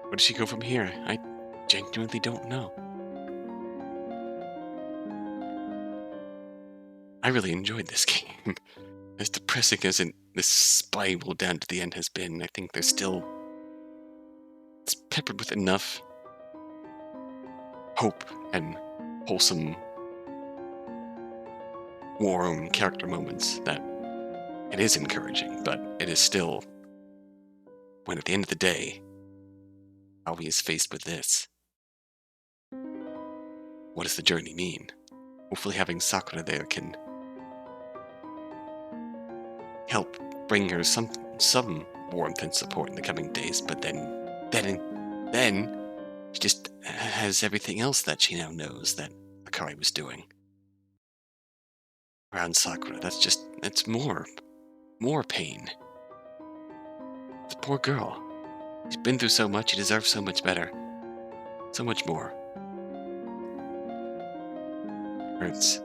Where does she go from here? I genuinely don't know. I really enjoyed this game. As depressing as this spiral down to the end has been, I think it's peppered with enough hope and wholesome, warm character moments that it is encouraging, but it is still, when at the end of the day, Aoi is faced with this. What does the journey mean? Hopefully having Sakura there can help bring her some warmth and support in the coming days, but then she just has everything else that she now knows that Akari was doing. Around Sakura, it's more pain. The poor girl. She's been through so much, she deserves so much better. So much more. Hurts.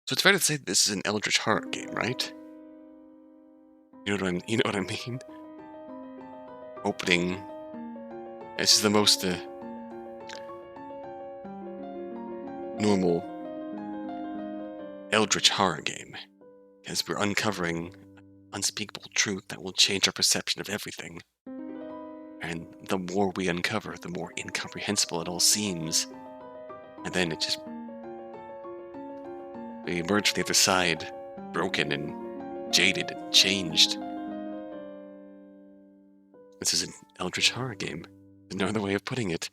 So it's fair to say this is an Eldritch horror game, right? You know what I mean? Opening. This is the most normal Eldritch horror game, as we're uncovering unspeakable truth that will change our perception of everything. And the more we uncover, the more incomprehensible it all seems. And then we emerge from the other side, broken and jaded and changed. This is an Eldritch horror game. There's no other way of putting it.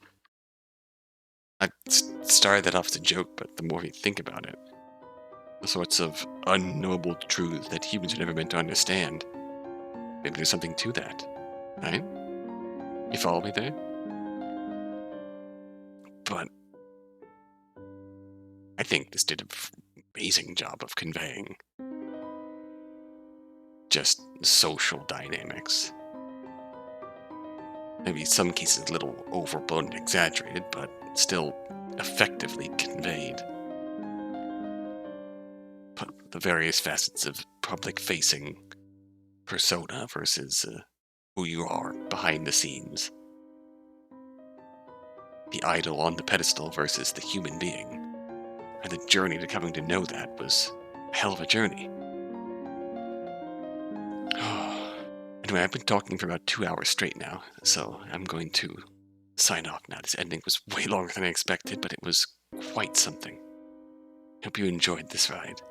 I started that off as a joke, but the more you think about it, the sorts of unknowable truths that humans are never meant to understand, maybe there's something to that, right? You follow me there? But I think this did an amazing job of conveying just social dynamics. Maybe in some cases a little overblown and exaggerated, but still effectively conveyed. But the various facets of public-facing persona versus who you are behind the scenes. The idol on the pedestal versus the human being. And the journey to coming to know that was a hell of a journey. Anyway, I've been talking for about 2 hours straight now, so I'm going to sign off now. This ending was way longer than I expected, but it was quite something. Hope you enjoyed this ride.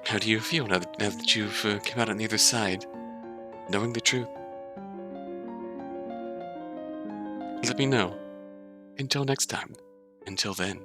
How do you feel now that you've come out on the other side, knowing the truth? Let me know. Until next time. Until then.